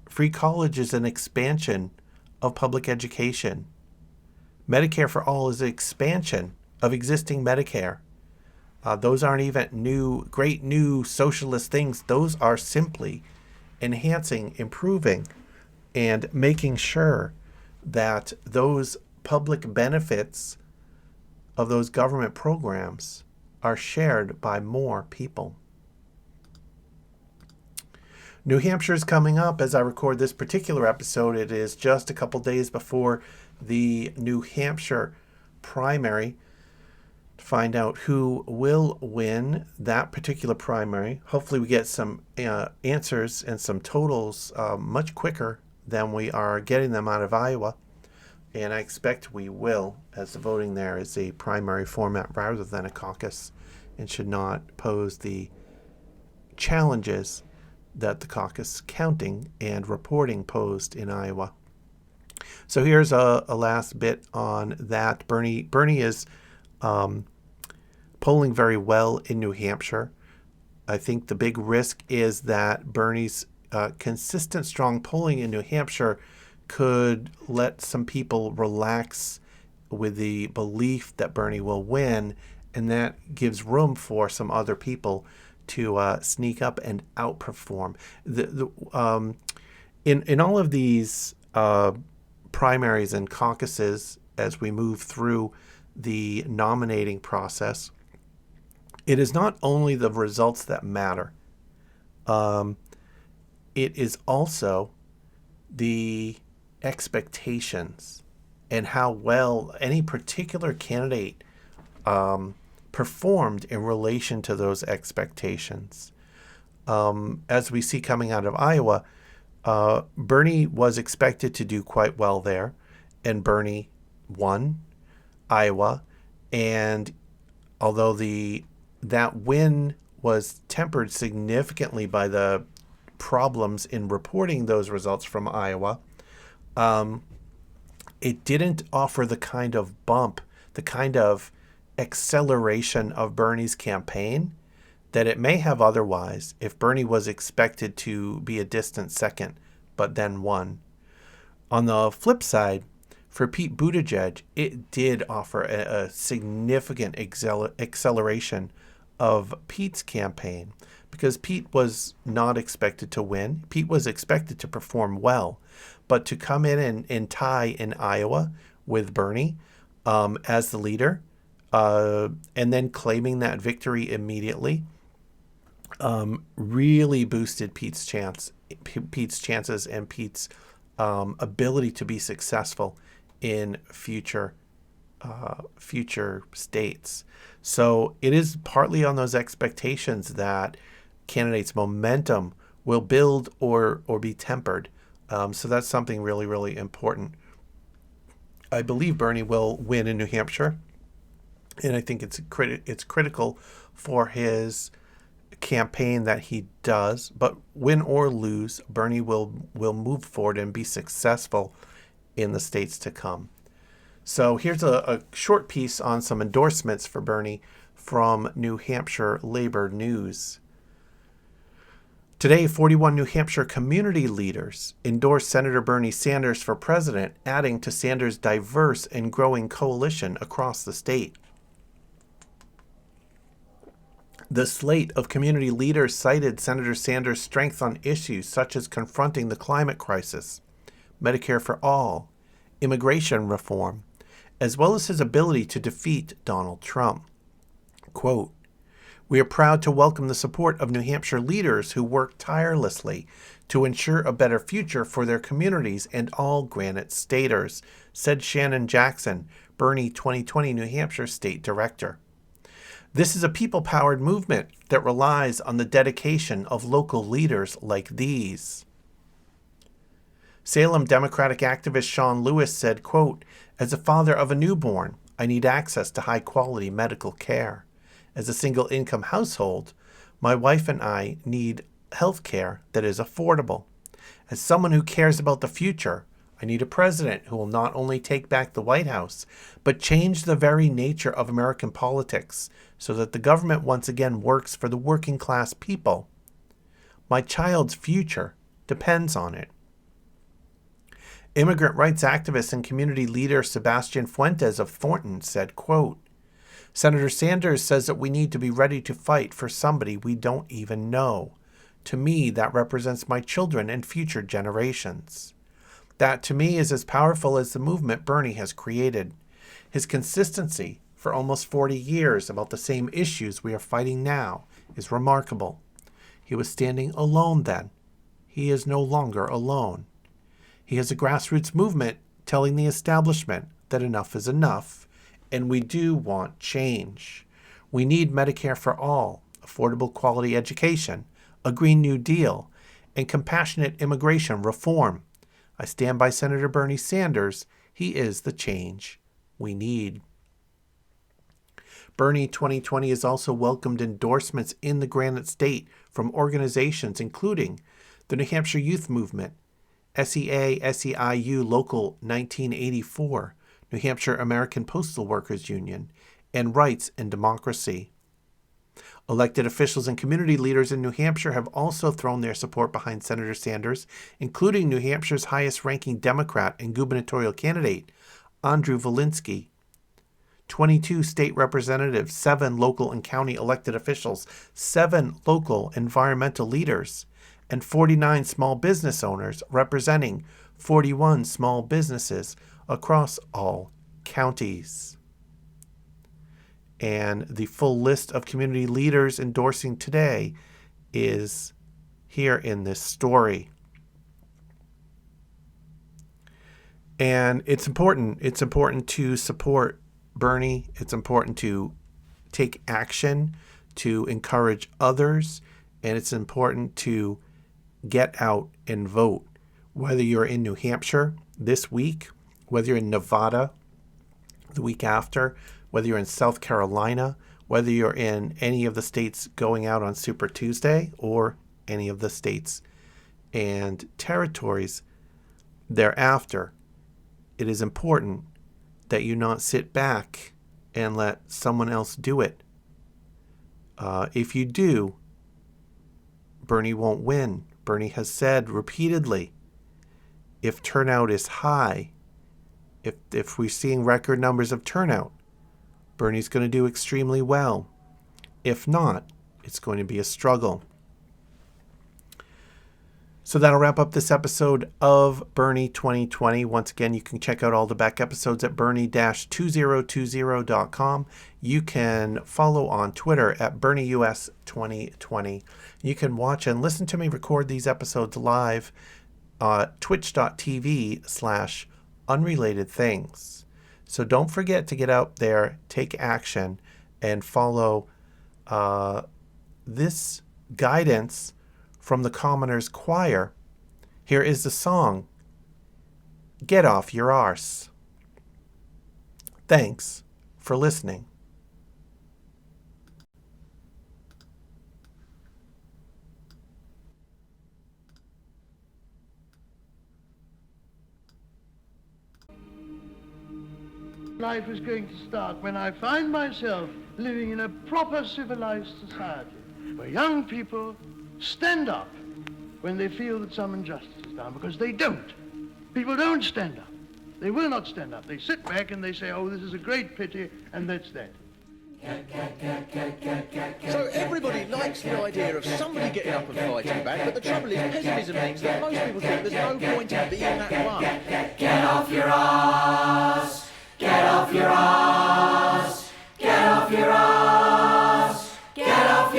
free college is an expansion of public education. Medicare for all is an expansion of existing Medicare. Those aren't even great new socialist things. Those are simply enhancing, improving, and making sure that those public benefits of those government programs are shared by more people. New Hampshire is coming up as I record this particular episode. It is just a couple days before the New Hampshire primary to find out who will win that particular primary. Hopefully we get some answers and some totals much quicker than we are getting them out of Iowa. And I expect we will, as the voting there is a primary format rather than a caucus, and should not pose the challenges that the caucus counting and reporting posed in Iowa. So here's a last bit on that. Bernie is polling very well in New Hampshire. I think the big risk is that Bernie's consistent, strong polling in New Hampshire could let some people relax with the belief that Bernie will win, and that gives room for some other people to sneak up and outperform. In all of these primaries and caucuses, as we move through the nominating process, it is not only the results that matter. It is also the expectations and how well any particular candidate performed in relation to those expectations. As we see coming out of Iowa, Bernie was expected to do quite well there, and Bernie won Iowa. And although that win was tempered significantly by the problems in reporting those results from Iowa, it didn't offer the kind of bump, the kind of acceleration of Bernie's campaign that it may have otherwise if Bernie was expected to be a distant second, but then won. On the flip side, for Pete Buttigieg, it did offer a significant acceleration of Pete's campaign, because Pete was not expected to win. Pete was expected to perform well, but to come in and tie in Iowa with Bernie as the leader, and then claiming that victory immediately, really boosted Pete's chances and Pete's ability to be successful in future states. So it is partly on those expectations that candidates' momentum will build or be tempered. So that's something really, really important. I believe Bernie will win in New Hampshire, and I think it's critical for his campaign that he does. But win or lose, Bernie will move forward and be successful in the states to come. So here's a short piece on some endorsements for Bernie from New Hampshire Labor News. Today, 41 New Hampshire community leaders endorsed Senator Bernie Sanders for president, adding to Sanders' diverse and growing coalition across the state. The slate of community leaders cited Senator Sanders' strength on issues such as confronting the climate crisis, Medicare for all, immigration reform, as well as his ability to defeat Donald Trump. Quote, We are proud to welcome the support of New Hampshire leaders who work tirelessly to ensure a better future for their communities and all Granite Staters, said Shannon Jackson, Bernie-2020 New Hampshire State Director. This is a people-powered movement that relies on the dedication of local leaders like these. Salem Democratic activist Sean Lewis said, quote, "As a father of a newborn, I need access to high-quality medical care. As a single-income household, my wife and I need health care that is affordable. As someone who cares about the future, I need a president who will not only take back the White House, but change the very nature of American politics so that the government once again works for the working class people. My child's future depends on it." Immigrant rights activist and community leader Sebastian Fuentes of Thornton said, quote, "Senator Sanders says that we need to be ready to fight for somebody we don't even know. To me, that represents my children and future generations. That, to me, is as powerful as the movement Bernie has created. His consistency for almost 40 years about the same issues we are fighting now is remarkable. He was standing alone then. He is no longer alone. He has a grassroots movement telling the establishment that enough is enough, and we do want change. We need Medicare for all, affordable quality education, a Green New Deal, and compassionate immigration reform. I stand by Senator Bernie Sanders. He is the change we need." Bernie-2020 has also welcomed endorsements in the Granite State from organizations including the New Hampshire Youth Movement, SEA-SEIU Local 1984, New Hampshire American Postal Workers Union, and Rights and Democracy. Elected officials and community leaders in New Hampshire have also thrown their support behind Senator Sanders, including New Hampshire's highest-ranking Democrat and gubernatorial candidate, Andrew Volinsky. 22 state representatives, 7 local and county elected officials, 7 local environmental leaders, and 49 small business owners representing 41 small businesses across all counties. And the full list of community leaders endorsing today is here in this story. And it's important. It's important to support Bernie. It's important to take action, to encourage others, and it's important to get out and vote. Whether you're in New Hampshire this week, whether you're in Nevada the week after, whether you're in South Carolina, whether you're in any of the states going out on Super Tuesday, or any of the states and territories thereafter, it is important that you not sit back and let someone else do it. If you do, Bernie won't win. Bernie has said repeatedly, if turnout is high, if we're seeing record numbers of turnout, Bernie's going to do extremely well. If not, it's going to be a struggle. So that'll wrap up this episode of Bernie-2020. Once again, you can check out all the back episodes at Bernie-2020.com. You can follow on Twitter at BernieUS2020. You can watch and listen to me record these episodes live at twitch.tv/unrelatedthings. So don't forget to get out there, take action, and follow this guidance from the Commoners Choir. Here is the song, Get Off Your Arse. Thanks for listening. Life is going to start when I find myself living in a proper civilized society where young people stand up when they feel that some injustice is done, because they don't. People don't stand up. They will not stand up. They sit back and they say, oh, this is a great pity, and that's that. So everybody likes the idea of somebody getting up and fighting back, but the trouble is pessimism means that most people think there's no point in being that one. Get off your ass! Get off your ass! Get off your ass! Get off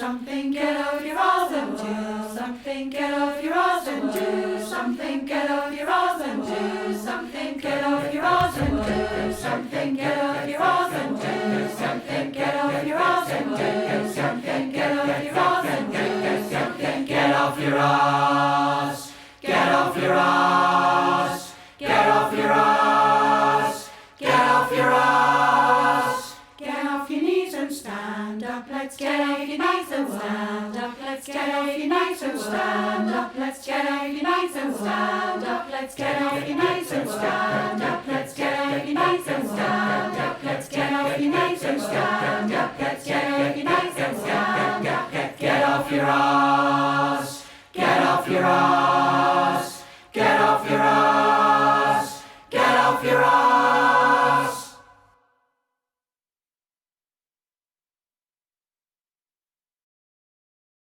something, get off your arse and do something, get off your arse and do something, get off your arse and do something, get off your arse and do something, get off your arse and do something, get off your arse and do something, get off your arse and do something, get off your arse, get off your arse, get off your arse, get off your arse, get off your knees and stand up, let's get off your knees and stand up, let's get off your knees and stand up, let's get off your knees and stand up, let's get off your knees and stand up.